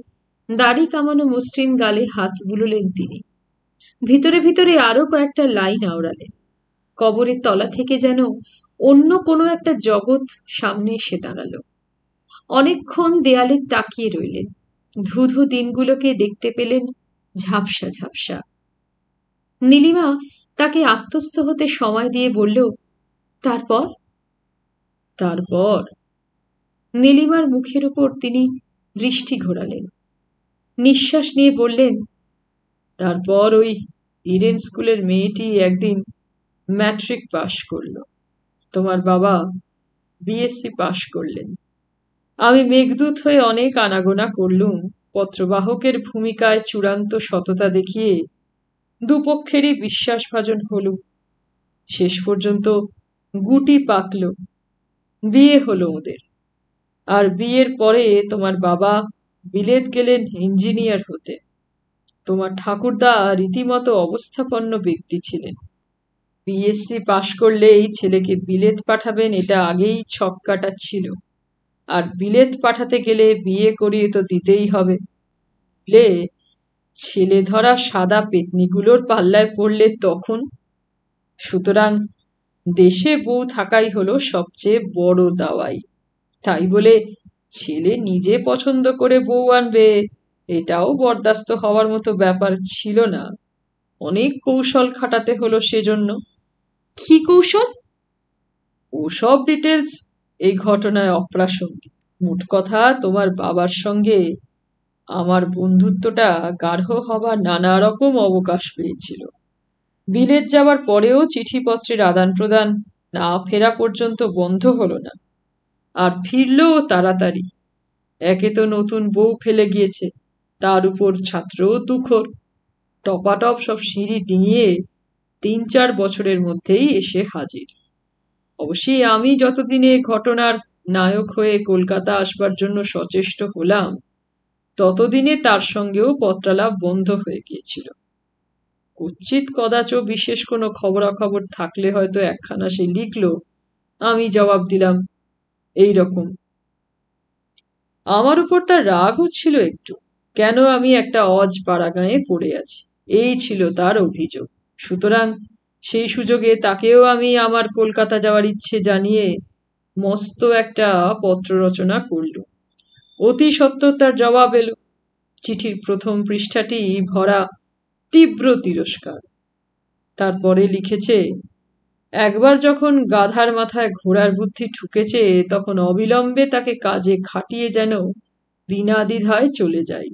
দাড়ি কামানো মসৃণ গালে হাত বুলোলেন তিনি। ভিতরে ভিতরে আরো কয়েকটা লাইন আওড়ালেন। কবরের তলা থেকে যেন অন্য কোনো একটা জগৎ সামনে এসে দাঁড়ালো। অনেকক্ষণ দেয়ালে তাকিয়ে রইলেন। ধুধু দিনগুলোকে দেখতে পেলেন ঝাপসা ঝাপসা। নীলিমা তাকে আত্মস্থ হতে সময় দিয়ে বলল, তারপর? তারপর নীলিমার মুখের উপর তিনি দৃষ্টি ঘোরালেন, নিঃশ্বাস নিয়ে বললেন, তারপর ওই ইডেন স্কুলের মেয়েটি একদিন ম্যাট্রিক পাশ করল, তোমার বাবা বিএসসি পাশ করলেন। আমি মেঘদূত হয়ে অনেক আনাগোনা করলুম, পত্রবাহকের ভূমিকায় চূড়ান্ত সততা দেখিয়ে দুপক্ষেরই বিশ্বাসভাজন হলুম। শেষ পর্যন্ত গুটি পাকল, বিয়ে হলো ওদের। আর বিয়ের পরে তোমার বাবা বিলেত গেলেন ইঞ্জিনিয়ার হতে। তোমার ঠাকুরদা রীতিমতো অবস্থাপন্ন ব্যক্তি ছিলেন। বিএসসি পাশ করলেই ছেলেকে বিলেত পাঠাবেন এটা আগেই ছক কাটা ছিল। আর বিলেত পাঠাতে গেলে বিয়ে করিয়ে তো দিতেই হবে। ছেলে ধরা সাদা পেতনিগুলোর পাল্লায় পড়লে তখন? সুতরাং দেশে বউ থাকাই হলো সবচেয়ে বড় দাওয়াই। তাই বলে ছেলে নিজে পছন্দ করে বউ আনবে এটাও বরদাস্ত হওয়ার মতো ব্যাপার ছিল না। অনেক কৌশল খাটাতে হলো সেজন্য। কি কৌশল? ওসব ডিটেলস এই ঘটনায় অপ্রাসঙ্গিক। মোট কথা, তোমার বাবার সঙ্গে আমার বন্ধুত্বটা গাঢ় হবার নানা রকম অবকাশ পেয়েছিল। বিলেত যাওয়ার পরেও চিঠিপত্রের আদান প্রদান না ফেরা পর্যন্ত বন্ধ হলো না। আর ফিরলও তাড়াতাড়ি। একে তো নতুন বউ ফেলে গিয়েছে, তার উপর ছাত্র তুখোর। টপাটপ সব সিঁড়ি ডিঙিয়ে ৩-৪ বছরের মধ্যেই এসে হাজির। অবশ্যই আমি যতদিনে ঘটনার নায়ক হয়ে কলকাতা আসবার জন্য সচেষ্ট হলাম, ততদিনে তার সঙ্গেও পত্রালাপ বন্ধ হয়ে গিয়েছিল। কুৎসিত কদাচ বিশেষ কোনো খবরাখবর থাকলে হয়তো একখানা সে লিখল, আমি জবাব দিলাম, এই রকম। আমার উপর তার রাগও ছিল একটু, কেন আমি একটা অজ পাড়াগাঁয়ে পড়ে আছি, এই ছিল তার অভিযোগ। সুতরাং সেই সুযোগে তাকেও আমি আমার কলকাতা যাওয়ার ইচ্ছে জানিয়ে মস্ত একটা পত্র রচনা করলুম। অতি সত্বর তার জবাব এলো। চিঠির প্রথম পৃষ্ঠাটি ভরা তীব্র তিরস্কার। তারপরে লিখেছে, একবার যখন গাধার মাথায় ঘোড়ার বুদ্ধি ঠুকেছে তখন অবিলম্বে তাকে কাজে খাটিয়ে যেন বিনা দ্বিধায় চলে যাই।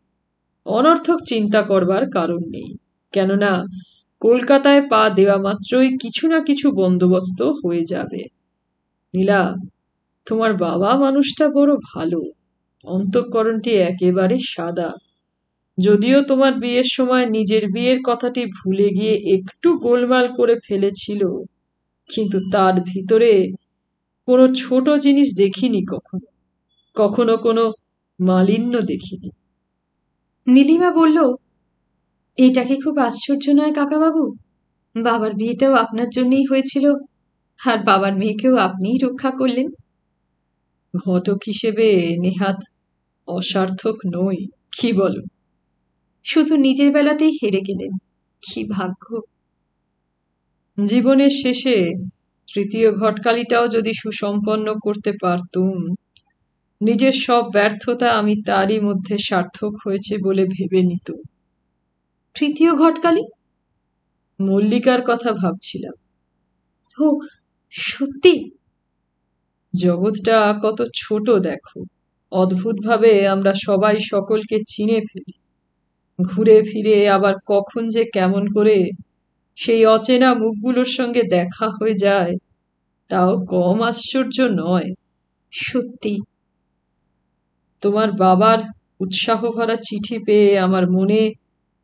অনর্থক চিন্তা করবার কারণ নেই, কেননা কলকাতায় পা দেওয়া মাত্রই কিছু না কিছু বন্দোবস্ত হয়ে যাবে। নীলা, তোমার বাবা মানুষটা বড় ভালো, অন্তঃকরণটি একেবারে সাদা। যদিও তোমার বিয়ের সময় নিজের বিয়ের কথাটি ভুলে গিয়ে একটু গোলমাল করে ফেলেছিল, কিন্তু তার ভিতরে কোনো ছোট জিনিস দেখিনি কখনো, কখনো কোনো মালিন্য দেখিনি। নীলিমা বলল, এটা কি খুব আশ্চর্য নয় কাকাবাবু? বাবার বিয়েটাও আপনার জন্যই হয়েছিল, আর বাবার মেয়েকেও আপনিই রক্ষা করলেন। ঘটক হিসেবে নেহাত অসার্থক নই, কি বলো? শুধু নিজের বেলাতেই হেরে গেলেন, কি ভাগ্য! জীবনের শেষে তৃতীয় ঘটকালিটাও যদি সুসম্পন্ন করতে পারতুম, নিজের সব ব্যর্থতা আমি তারই মধ্যে সার্থক হয়েছে বলে ভেবে নিত। তৃতীয় ঘটকালি? মল্লিকার কথা ভাবছিলাম। ও সত্যি? জগৎটা কত ছোট দেখো। অদ্ভুতভাবে আমরা সবাই সকলকে চিনে ফেলি। ঘুরে ফিরে আবার কখন যে কেমন করে সেই অচেনা মুখগুলোর সঙ্গে দেখা হয়ে যায়, তাও কম আশ্চর্য নয়। সত্যি। তোমার বাবার উৎসাহ ভরা চিঠি পেয়ে আমার মনে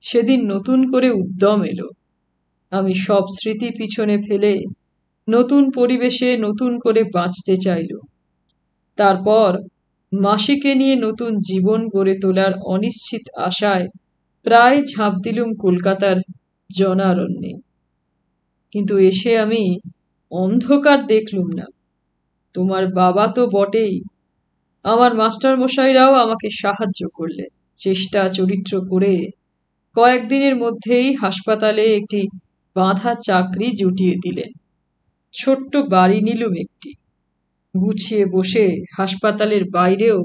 সেদিন নতুন করে উদ্যম এলো। আমি সব স্মৃতি পিছনে ফেলে নতুন পরিবেশে নতুন করে বাঁচতে চাইল। তারপর মাসিকে নিয়ে নতুন জীবন গড়ে তোলার অনিশ্চিত আশায় প্রায় ঝাঁপ দিলুম কলকাতার জনারণ্যে। কিন্তু এসে আমি অন্ধকার দেখলুম না। তোমার বাবা তো বটেই, আমার মাস্টার মশাইরাও আমাকে সাহায্য করলেন চেষ্টা চরিত্র করে। কয়েকদিনের মধ্যেই হাসপাতালে একটি বাঁধা চাকরি জুটিয়ে দিলেন। ছোট্ট বাড়ি নিলুম একটি। গুছিয়ে বসে হাসপাতালের বাইরেও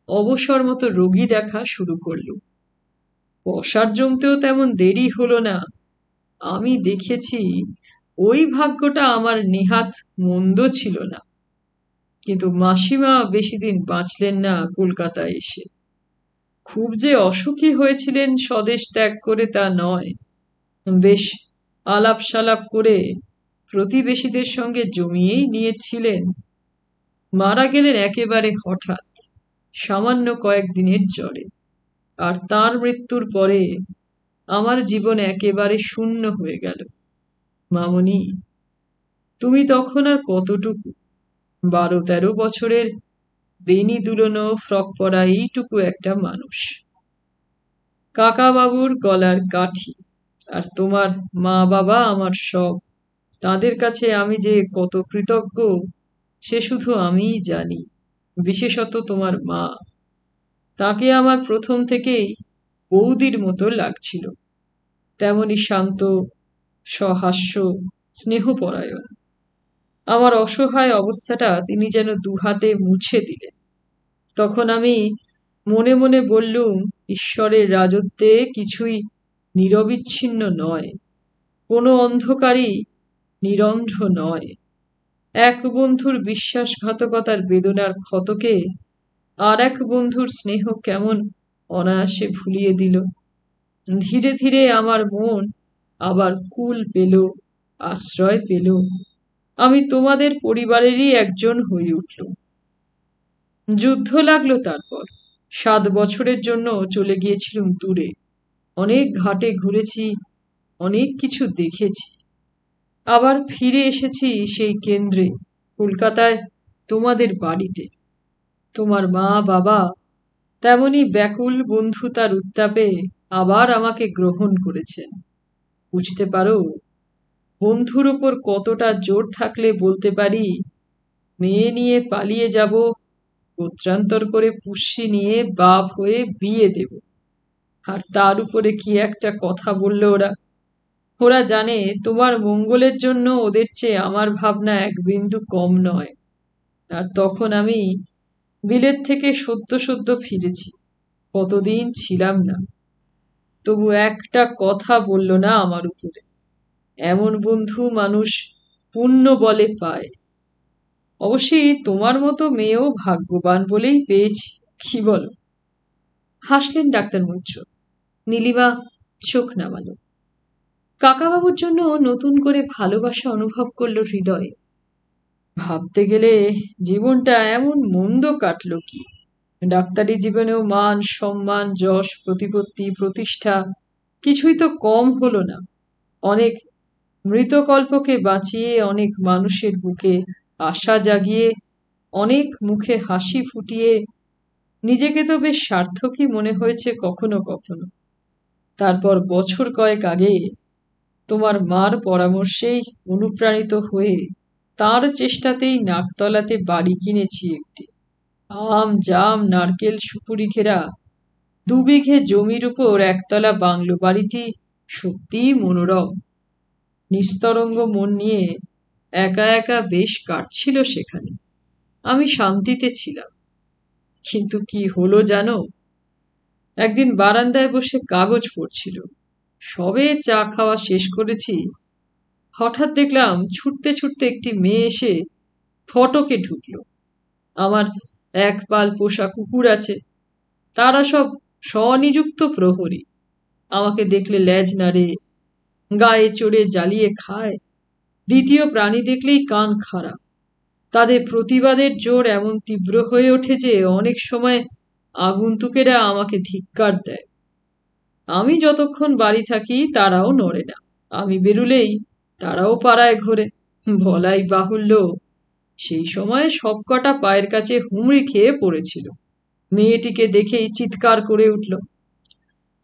অবসর মতো রোগী দেখা শুরু করলুম। বসার জমতেও তেমন দেরি হলো না। আমি দেখেছি ওই ভাগ্যটা আমার নেহাত মন্দ ছিল না। কিন্তু মাসিমা বেশি দিন বাঁচলেন না কলকাতায় এসে। খুব যে অসুখী হয়েছিলেন স্বদেশ ত্যাগ করে তা নয়, বেশ আলাপ সালাপ করে প্রতিবেশীদের সঙ্গে জমিয়েই নিয়েছিলেন। মারা গেলেন একেবারে হঠাৎ, সামান্য কয়েকদিনের জ্বরে। আর তার মৃত্যুর পরে আমার জীবন একেবারে শূন্য হয়ে গেল। মামনি, তুমি তখন আর কতটুকু 12-13 বছরের বেনি দুলোনো ফ্রক পরা এইটুকু একটা মানুষ। কাকাবাবুর গলার কাঠি, আর তোমার মা বাবা আমার সব। তাদের কাছে আমি যে কত কৃতজ্ঞ সে শুধু আমিই জানি, বিশেষত তোমার মা। তাকে আমার প্রথম থেকেই বৌদির মতো লাগছিল। তেমনি শান্ত, সহাস্য, স্নেহপরায়ণ। আমার অসহায় অবস্থাটা তিনি যেন দুহাতে মুছে দিলেন। তখন আমি মনে মনে বললুম, ঈশ্বরের রাজত্বে কিছুই নিরবিচ্ছিন্ন নয়, কোনো অন্ধকারই নিরন্ধ্র নয়। এক বন্ধুর বিশ্বাসঘাতকতার বেদনার ক্ষতকে আর এক বন্ধুর স্নেহ কেমন অনায়াসে ভুলিয়ে দিল। ধীরে ধীরে আমার মন আবার কুল পেল, আশ্রয় পেল। আমি তোমাদের পরিবারেরই একজন হয়ে উঠলুম। যুদ্ধ লাগলো তারপর। 7 বছরের জন্য চলে গিয়েছিলুম দূরে। অনেক ঘাটে ঘুরেছি, অনেক কিছু দেখেছি। আবার ফিরে এসেছি সেই কেন্দ্রে, কলকাতায়, তোমাদের বাড়িতে। তোমার মা বাবা তেমনি ব্যাকুল বন্ধুতার উত্তাপে আবার আমাকে গ্রহণ করেছেন। বুঝতে পারো, বন্ধুর ওপর কতটা জোর থাকলে বলতে পারি, মেয়ে নিয়ে পালিয়ে যাব, গোত্রান্তর করে পুষ্যি নিয়ে বাপ হয়ে বিয়ে দেব। আর তার উপরে কি একটা কথা বলল ওরা। ওরা জানে তোমার মঙ্গলের জন্য ওদের চেয়ে আমার ভাবনা এক বিন্দু কম নয়। আর তখন আমি বিলেত থেকে সদ্য সদ্য ফিরেছি, কতদিন ছিলাম না। তবু একটা কথা বলল না আমার উপরে। এমন বন্ধু মানুষ পুণ্য বলে পায়। অবশ্যই তোমার মতো মেয়েও ভাগ্যবান বলেই পেয়েছি, কি বলো? হাসলেন ডাক্তার মৈত্র। নীলিমা চোখ নামালো। কাকাবাবুর জন্য নতুন করে ভালোবাসা অনুভব করলো হৃদয়ে। ভাবতে গেলে জীবনটা এমন মন্দ কাটল কি! ডাক্তারি জীবনেও মান, সম্মান, যশ, প্রতিপত্তি, প্রতিষ্ঠা কিছুই তো কম হলো না। অনেক মৃতকল্পকে বাঁচিয়ে, অনেক মানুষের বুকে আশা জাগিয়ে, অনেক মুখে হাসি ফুটিয়ে নিজেকে তো বেশ সার্থকই মনে হয়েছে কখনো কখনো। তারপর বছর কয়েক আগে তোমার মার পরামর্শেই অনুপ্রাণিত হয়ে তার চেষ্টাতেই নাকতলাতে বাড়ি কিনেছি একটি। আম, জাম, নারকেল, সুপুরি ঘেরা 2 বিঘে জমির উপর একতলা বাংলো বাড়িটি সত্যিই মনোরম। নিস্তরঙ্গ মন নিয়ে একা একা বেশ কাটছিল সেখানে। আমি শান্তিতে ছিলাম। কিন্তু কি হলো জানো? একদিন বারান্দায় বসে কাগজ পড়ছিল, সবে চা খাওয়া শেষ করেছি, হঠাৎ দেখলাম ছুটতে ছুটতে একটি মেয়ে এসে ফটকে ঢুকলো। আমার 1 পাল পোষা কুকুর আছে, তারা সব স্বনিযুক্ত প্রহরী। আমাকে দেখলে লেজ নাড়ে, গায়ে চড়ে জ্বালিয়ে খায়। দ্বিতীয় প্রাণী দেখলেই কান খাড়া। তাদের প্রতিবাদের জোর এমন তীব্র হয়ে ওঠে যে অনেক সময় আগন্তুকেরা আমাকে ধিক্কার দেয়। আমি যতক্ষণ বাড়ি থাকি তারাও নড়ে না, আমি বেরুলেই তারাও পাড়ায় ঘোরে। বলাই বাহুল্য, সেই সময় সবকটা পায়ের কাছে হুমড়ি খেয়ে পড়েছিল। মেয়েটিকে দেখেই চিৎকার করে উঠল।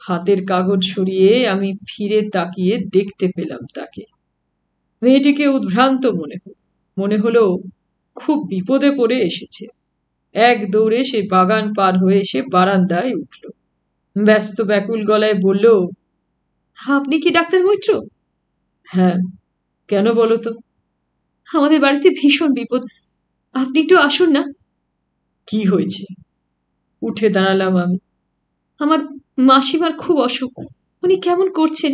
হাতের কাগজ সরিয়ে আমি ফিরে তাকিয়ে দেখতে পেলাম তাকে। মেয়েটিকে উদ্ভ্রান্ত মনে হলো খুব বিপদে পড়ে এসেছে। এক দৌড়ে সে বাগান পার হয়ে এসে বারান্দায় উঠল। ব্যস্ত ব্যাকুল গলায় বলল, আপনি কি ডাক্তার মৈত্র? হ্যাঁ, কেন বলো তো? আমাদের বাড়িতে ভীষণ বিপদ, আপনি একটু আসুন না। কি হয়েছে? উঠে দাঁড়ালাম আমি। আমার মাসিমার খুব অসুখ, উনি কেমন করছেন,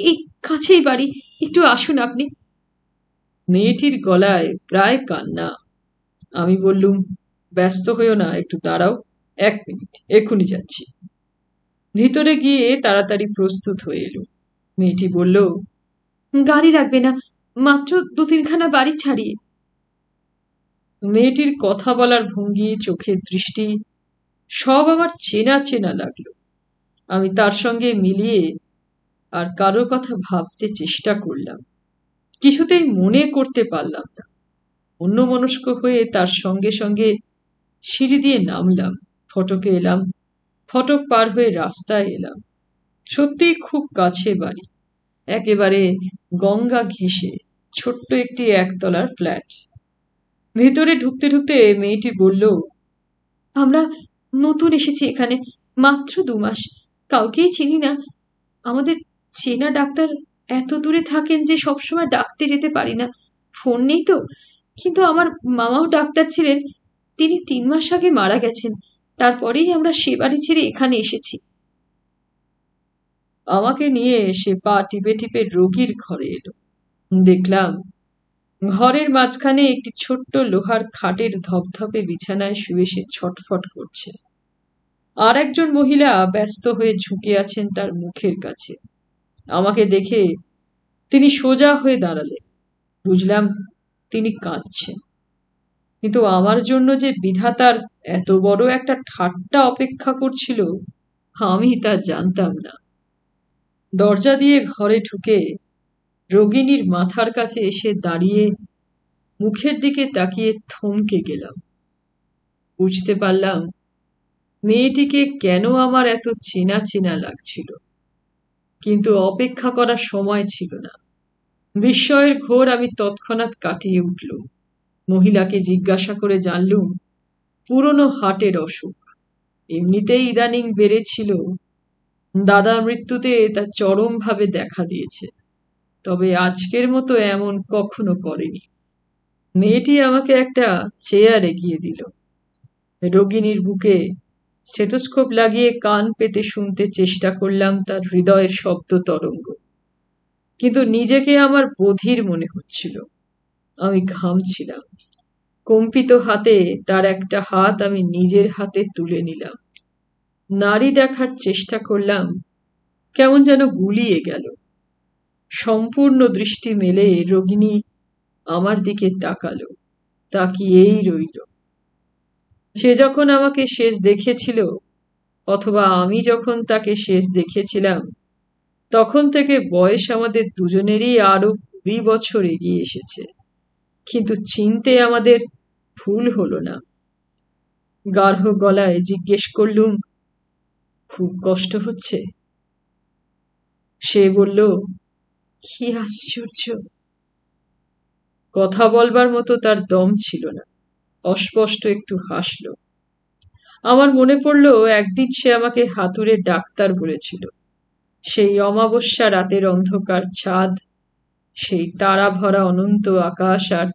এই কাছেই বাড়ি, একটু আসুন আপনি। মেয়েটির গলায় প্রায় কান্না। আমি বললুম, ব্যস্ত হইও না, একটু দাঁড়াও, 1 মিনিট, এক্ষুনি যাচ্ছি। ভিতরে গিয়ে তাড়াতাড়ি প্রস্তুত হয়ে এলো। মেয়েটি বলল, গাড়ি রাখবে না, মাত্র 2-3খানা বাড়ি ছাড়িয়ে। মেয়েটির কথা বলার ভঙ্গি, চোখের দৃষ্টি সব আমার চেনা চেনা লাগলো। আমি তার সঙ্গে মিলিয়ে আর কারো কথা ভাবতে চেষ্টা করলাম, কিছুতেই মনে করতে পারলাম না। অন্যমনস্ক হয়ে তার সঙ্গে সঙ্গে সিঁড়ি দিয়ে নামলাম, ফটকে এলাম, ফটক পার হয়ে রাস্তায় এলাম। সত্যিই খুব কাছে বাড়ি, একেবারে গঙ্গা ঘেঁষে ছোট্ট একটি 1তলার ফ্ল্যাট। ভেতরে ঢুকতে ঢুকতে মেয়েটি বলল, আমরা নতুন এসেছি এখানে, মাত্র 2 মাস, কাউকেই চিনি না। আমাদের চেনা ডাক্তার এত দূরে থাকেন যে সবসময় ডাকতে যেতে পারি না, ফোন নেই তো। কিন্তু আমার মামাও ডাক্তার ছিলেন, তিনি 3 মাস আগে মারা গেছেন, তারপরেই আমরা সে বাড়ি ছেড়ে এখানে এসেছি। আমাকে নিয়ে সে পা টিপে টিপে রোগীর ঘরে এলো। দেখলাম ঘরের মাঝখানে একটি ছোট্ট লোহার খাটের ধপধপে বিছানায় শুয়ে সে ছটফট করছে। আর একজন মহিলা ব্যস্ত হয়ে ঝুঁকে আছেন তার মুখের কাছে। আমাকে দেখে তিনি সোজা হয়ে দাঁড়ালেন। বুঝলাম তিনি কাঁদছেন। কিন্তু আমার জন্য যে বিধাতার এত বড় একটা ঠাট্টা অপেক্ষা করছিল, আমি তা জানতাম না। দরজা দিয়ে ঘরে ঢুকে রোগিণীর মাথার কাছে এসে দাঁড়িয়ে মুখের দিকে তাকিয়ে থমকে গেলাম। বুঝতে পারলাম মেয়েটিকে কেন আমার এত চেনা চেনা লাগছিল। কিন্তু অপেক্ষা করার সময় ছিল না। বিস্ময়ের ঘোর আমি তৎক্ষণাৎ কাটিয়ে উঠলুম। মহিলাকে জিজ্ঞাসা করে জানলুম পুরনো হার্টের অসুখ, এমনিতেই ইদানিং বেড়েছিল, দাদার মৃত্যুতে তা চরমভাবে দেখা দিয়েছে, তবে আজকের মতো এমন কখনো করেনি। মেয়েটি আমাকে একটা চেয়ার এগিয়ে দিল। রোগিণীর বুকে স্টেথোস্কোপ লাগিয়ে কান পেতে শুনতে চেষ্টা করলাম তার হৃদয়ের শব্দ তরঙ্গ, কিন্তু নিজেকে আমার বধির মনে হচ্ছিল। আমি ঘামছিলাম। কম্পিত হাতে তার একটা হাত আমি নিজের হাতে তুলে নিলাম। নাড়ি দেখার চেষ্টা করলাম, কেমন যেন গুলিয়ে গেল। সম্পূর্ণ দৃষ্টি মেলে রোগিণী আমার দিকে তাকালো, তাকিয়েই রইল। সে যখন আমাকে শেষ দেখেছিল, অথবা আমি যখন তাকে শেষ দেখেছিলাম, তখন থেকে বয়স আমাদের দুজনেরই আরো 20 বছর এগিয়ে এসেছে, কিন্তু চিনতে আমাদের ভুল হলো না। গাঢ় গলায় জিজ্ঞেস করলুম, খুব কষ্ট হচ্ছে? সে বলল, কি আশ্চর্য। কথা বলবার মতো তার দম ছিল না, অস্পষ্ট একটু হাসল। আমার মনে পড়ল একদিন সে আমাকে হাতুড়ে ডাক্তার বলেছিল। সেই অমাবস্যা রাতের অন্ধকার ছাদ, সেই তারা ভরা অনন্ত আকাশ, আর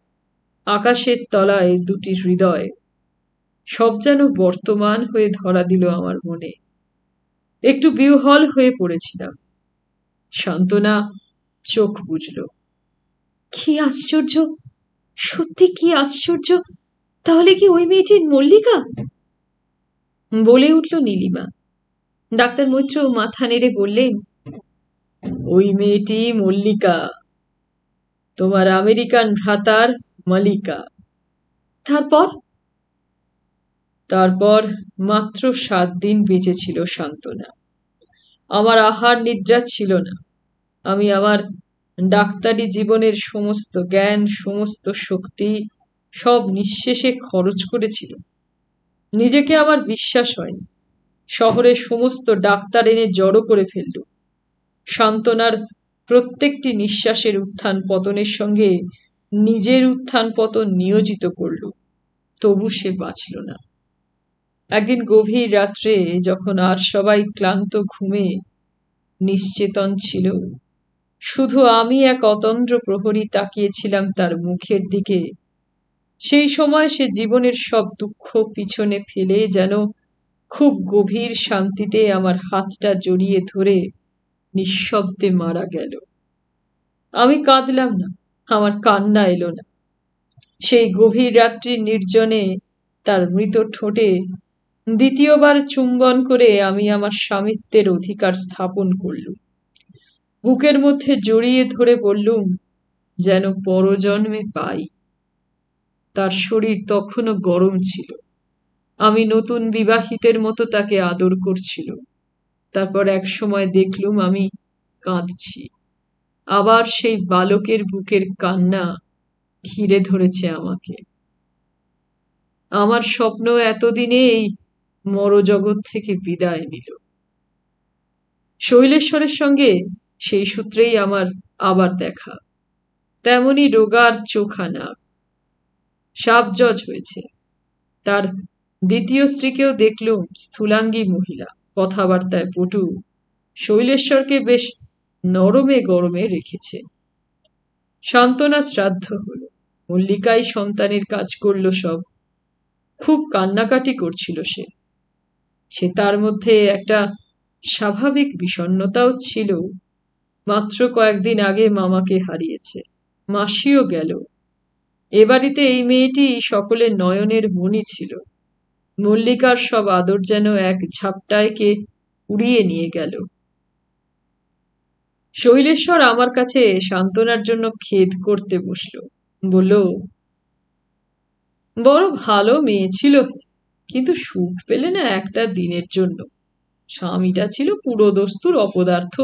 আকাশের তলায় দুটি হৃদয়, সব যেন বর্তমান হয়ে ধরা দিল আমার মনে। একটু বিহ্বল হয়ে পড়েছিলাম। সান্ত্বনা চোখ বুঝল। কি আশ্চর্য, সত্যি কি আশ্চর্য, তাহলে কি ওই মেয়েটির মল্লিকা? বলে উঠল নীলিমা। ডাক্তার মৈত্র মাথা নেড়ে বললেন, ওই মেয়েটি মল্লিকা, তোমার আমেরিকান ভ্রাতার মালিকা। তারপর? তারপর মাত্র 7 দিন বেঁচে ছিল সান্ত্বনা। আমার আহার নিদ্রা ছিল না। আমি আমার ডাক্তারি জীবনের সমস্ত জ্ঞান, সমস্ত শক্তি সব নিঃশেষে খরচ করেছিল। নিজেকে আমার বিশ্বাস হয়নি। শহরের সমস্ত ডাক্তার এনে জড়ো করে ফেলল। সান্ত্বনার প্রত্যেকটি নিঃশ্বাসের উত্থান পতনের সঙ্গে নিজের উত্থান পতন নিয়োজিত করল, তবু সে বাঁচল না। একদিন গভীর রাত্রে যখন আর সবাই ক্লান্ত ঘুমে নিশ্চেতন ছিল। শুধু আমি এক অতন্দ্র প্রহরী তাকিয়েছিলাম তার মুখের দিকে। সেই সময় সে জীবনের সব দুঃখ পিছনে ফেলে যেন খুব গভীর শান্তিতে আমার হাতটা জড়িয়ে ধরে নিঃশব্দে মারা গেল। আমি কাঁদলাম না, আমার কান্না এলো না। সেই গভীর রাত্রির নির্জনে তার মৃত ঠোঁটে দ্বিতীয়বার চুম্বন করে আমি আমার স্বামিত্বের অধিকার স্থাপন করলুম। বুকের মধ্যে জড়িয়ে ধরে বললুম, যেন পরজন্মে পাই। তার শরীর তখনও গরম ছিল। আমি নতুন বিবাহিতের মতো তাকে আদর করছিল। তারপর এক সময় দেখলুম আমি কাঁদছি। আবার সেই বালকের বুকের কান্না ঘিরে ধরেছে আমাকে। আমার স্বপ্ন এতদিনে এই মরজগৎ থেকে বিদায় নিল। শৈলেশ্বরের সঙ্গে সেই সূত্রেই আমার আবার দেখা। তেমনি রোগার চোখা নাক, সাবজজ হয়েছে। তার দ্বিতীয় স্ত্রীকেও দেখলুম স্থূলাঙ্গী মহিলা, কথাবার্তায় পটু। শৈলেশ্বরকে বেশ নরমে গরমে রেখেছে। সান্ত্বনা শ্রাদ্ধ হলো। মল্লিকাই সন্তানের কাজ করল সব। খুব কান্নাকাটি করছিল সে। তার মধ্যে একটা স্বাভাবিক বিষণ্ণতাও ছিল। মাত্র কয়েকদিন আগে মামাকে হারিয়েছে, মাসিও গেল। এ বাড়িতে এই মেয়েটি সকলের নয়নের মণি ছিল। মল্লিকার সব আদর যেন এক ঝাপটায় কে উড়িয়ে নিয়ে গেল। শৈলেশ্বর আমার কাছে সান্ত্বনার জন্য খেদ করতে বসল। বলল, বড় ভালো মেয়ে ছিল, কিন্তু সুখ পেলে না একটা দিনের জন্য। স্বামীটা ছিল পুরোদস্তুর অপদার্থ।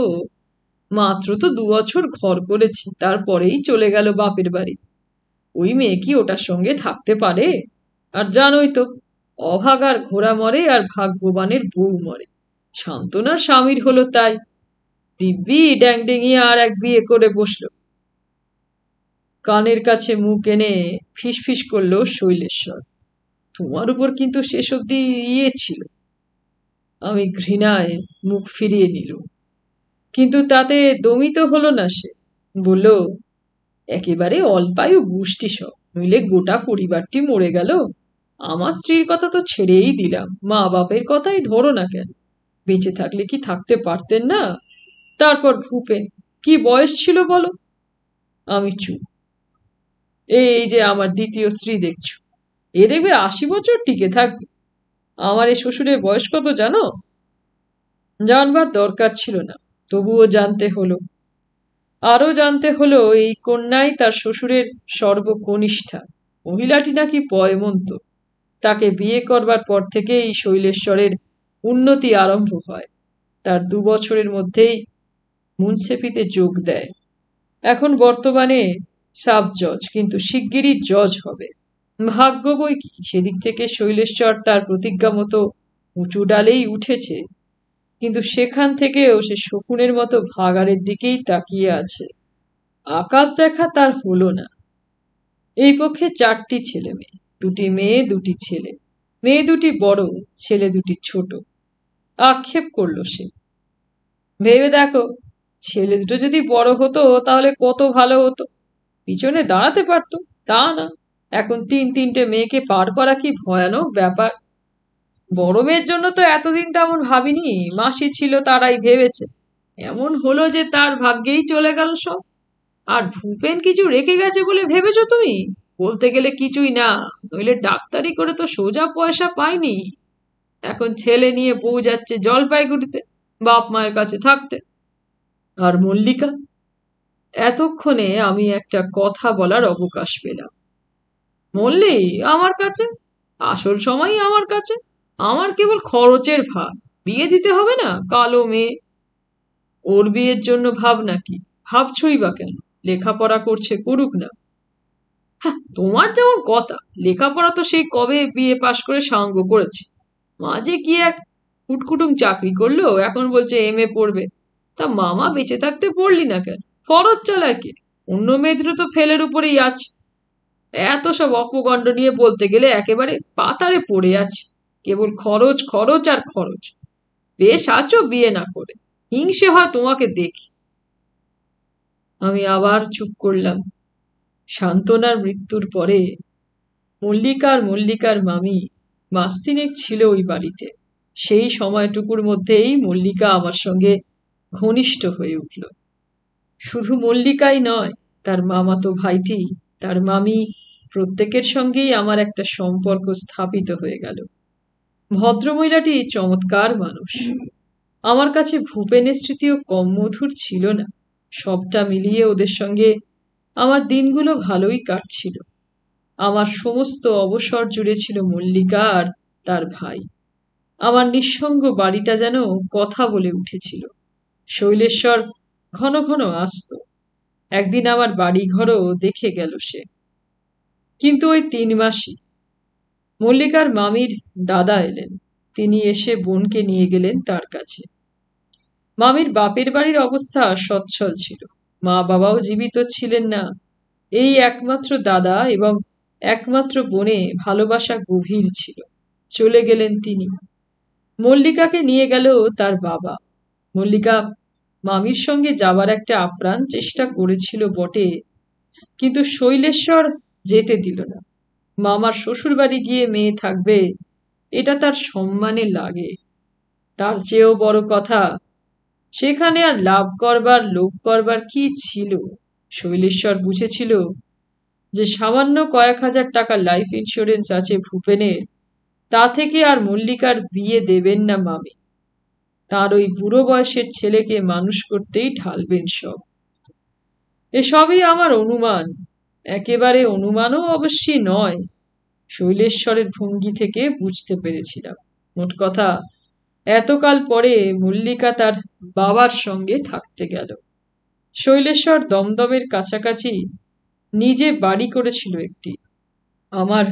মাত্র তো 2 বছর ঘর করেছে, তারপরেই চলে গেল বাপের বাড়ি। ওই মেয়ে কি ওটার সঙ্গে থাকতে পারে? আর জানোই তো, অভাগার ঘোড়া মরে আর ভাগ্যবানের বউ মরে। সান্ত্বনার স্বামীর হলো তাই। দিব্যি ড্যাংডেঙিয়ে আর এক বিয়ে করে বসল। কানের কাছে মুখ এনে ফিসফিস করল শৈলেশ্বর, তোমার উপর কিন্তু শেষ অব্দি ছিল। আমি ঘৃণায় মুখ ফিরিয়ে নিলুম, কিন্তু তাতে দমিত হলো না সে। বলল, একেবারে অল্পায়ু গোষ্ঠী সব, নইলে গোটা পরিবারটি মরে গেল। আমার স্ত্রীর কথা তো ছেড়েই দিলাম, মা বাপের কথাই ধরো না কেন। বেঁচে থাকলে কি থাকতে পারতেন না? তারপর ভূপেন, কি বয়স ছিল বলো? আমি চুপ। এই যে আমার দ্বিতীয় স্ত্রী দেখছো, এ দেখবে 80 বছর টিকে থাকবে। আমার এ শ্বশুরের বয়স কত জানো? জানবার দরকার ছিল না, তবুও জানতে হলো। আরো জানতে হলো এই কন্যাই তার শ্বশুরের সর্বকনিষ্ঠা। মহিলাটি নাকি পয়মন্ত। তাকে বিয়ে করবার পর থেকেই শৈলেশ্বরের উন্নতি আরম্ভ হয়। তার 2 বছরের মধ্যেই মুন্সেফিতে যোগ দেয়। এখন বর্তমানে সাব জজ, কিন্তু শিগগিরই জজ হবে। ভাগ্য বই কি, সেদিক থেকে শৈলেশ্বর তার প্রতিজ্ঞা মতো উঁচু ডালেই উঠেছে। কিন্তু সেখান থেকেও সে শকুনের মতো ভাগাড়ের দিকেই তাকিয়ে আছে। আকাশ দেখা তার হলো না। এই পক্ষে 4টি ছেলে মেয়ে, 2টি মেয়ে 2টি ছেলে। মেয়ে 2টি বড়, ছেলে 2টি ছোট। আক্ষেপ করল সে। ভেবে দেখো, ছেলে দুটো যদি বড় হতো তাহলে কত ভালো হতো, পিছনে দাঁড়াতে পারতো। তা না, এখন 3-3টে মেয়েকে পার করা কি ভয়ানক ব্যাপার। বড় মেয়ের জন্য তো এতদিন তেমন ভাবিনি, মাসি ছিল তারাই ভেবেছে। এমন হলো যে তার ভাগ্যেই চলে গেল সব। আর ভূপেন কিছু রেখে গেছে বলে ভেবেছো তুমি? বলতে গেলে কিছুই না, নইলে ডাক্তারি করে তো সোজা পয়সা পাইনি। এখন ছেলে নিয়ে বউ যাচ্ছে জলপাইগুড়িতে বাপ মায়ের কাছে থাকতে। আর মল্লিকা? এতক্ষণে আমি একটা কথা বলার অবকাশ পেলাম। মল্লি আমার কাছে, আসল সময়ই আমার কাছে। আমার কেবল খরচের ভাগ, বিয়ে দিতে হবে না, কালো মেয়ে। ওর বিয়ের জন্য ভাব নাকি? ভাবছই বা কেন? লেখাপড়া করছে, করুক না। হ্যাঁ, তোমার যেমন কথা, লেখাপড়া তো সেই কবে বিয়ে পাশ করে সাঙ্গ করেছে। মাঝে কি এক কুটকুটুম চাকরি করলো, এখন বলছে MA পড়বে। তা মামা বেঁচে থাকতে পড়লি না কেন? খরচ চালায় কে? অন্য মেয়েদের তো ফেলের উপরেই আছে। এত সব অপগণ্ড নিয়ে বলতে গেলে একেবারে পাতারে পড়ে আছে। কেবল খরচ খরচ আর খরচ। বেশ আছো বিয়ে না করে। হিংসে হয় তোমাকে দেখি। আমি আবার চুপ করলাম। সান্ত্বনার মৃত্যুর পরে মল্লিকার মামি মাস তিনেক ছিল ওই বাড়িতে। সেই সময়টুকুর মধ্যেই মল্লিকা আমার সঙ্গে ঘনিষ্ঠ হয়ে উঠল। শুধু মল্লিকাই নয়, তার মামাতো ভাইটি, তার মামি, প্রত্যেকের সঙ্গেই আমার একটা সম্পর্ক স্থাপিত হয়ে গেল। ভদ্রমহিলাটি চমৎকার মানুষ। আমার কাছে ভূপেনের স্মৃতিও কম মধুর ছিল না। সবটা মিলিয়ে ওদের সঙ্গে আমার দিনগুলো ভালোই কাটছিল। আমার সমস্ত অবসর জুড়ে ছিল মল্লিকা আর তার ভাই। আমার নিঃসঙ্গ বাড়িটা যেন কথা বলে উঠেছিল। শৈলেশ্বর ঘন ঘন আসত। একদিন আমার বাড়িঘরও দেখে গেল সে, কিন্তু ওই 3 মাসই। মল্লিকার মামির দাদা এলেন। তিনি এসে বোনকে নিয়ে গেলেন তার কাছে। মামির বাপের বাড়ির অবস্থা সচ্ছল ছিল। মা বাবাও জীবিত ছিলেন না। এই একমাত্র দাদা এবং একমাত্র বোনে ভালোবাসা গভীর ছিল। চলে গেলেন তিনি। মল্লিকাকে নিয়ে গেল তার বাবা। মল্লিকা মামির সঙ্গে যাবার একটা আপ্রাণ চেষ্টা করেছিল বটে, কিন্তু শৈলেশ্বর যেতে দিল না। মামার শ্বশুর বাড়ি গিয়ে মেয়ে থাকবে, এটা তার সম্মানে লাগে। তার চেয়েও বড় কথা, সেখানে আর লাভ করবার লোভ করবার কি ছিল? শৈলেশ্বর বুঝেছিল যে সামান্য কয়েক হাজার টাকা লাইফ ইন্স্যুরেন্স আছে ভূপেনের, তা থেকে আর মল্লিকার বিয়ে দেবেন না মামি। তার ওই বুড়ো বয়সের ছেলেকে মানুষ করতেই ঢালবেন সব। এসবই আমার অনুমান। একেবারে অনুমানও অবশ্যই নয়, শৈলেশ্বরের ভঙ্গি থেকে বুঝতে পেরেছিলাম। মোট কথা, এতকাল পরে মল্লিকা তার বাবার সঙ্গে থাকতে গেল। শৈলেশ্বর দমদমের কাছাকাছি নিজে বাড়ি করেছিল একটি। আমার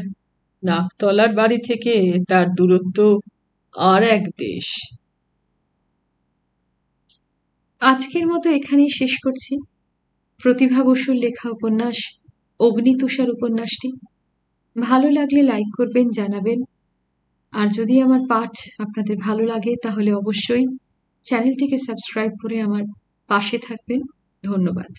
নাকতলার বাড়ি থেকে তার দূরত্ব আর এক দেশ। আজকের মতো এখানেই শেষ করছি প্রতিভা বসুর লেখা উপন্যাস অগ্নিতুষার উপন্যাসটি। ভালো লাগলে লাইক করবেন, জানাবেন। আর যদি আমার পাঠ আপনাদের ভালো লাগে তাহলে অবশ্যই চ্যানেলটিকে সাবস্ক্রাইব করে আমার পাশে থাকবেন। ধন্যবাদ।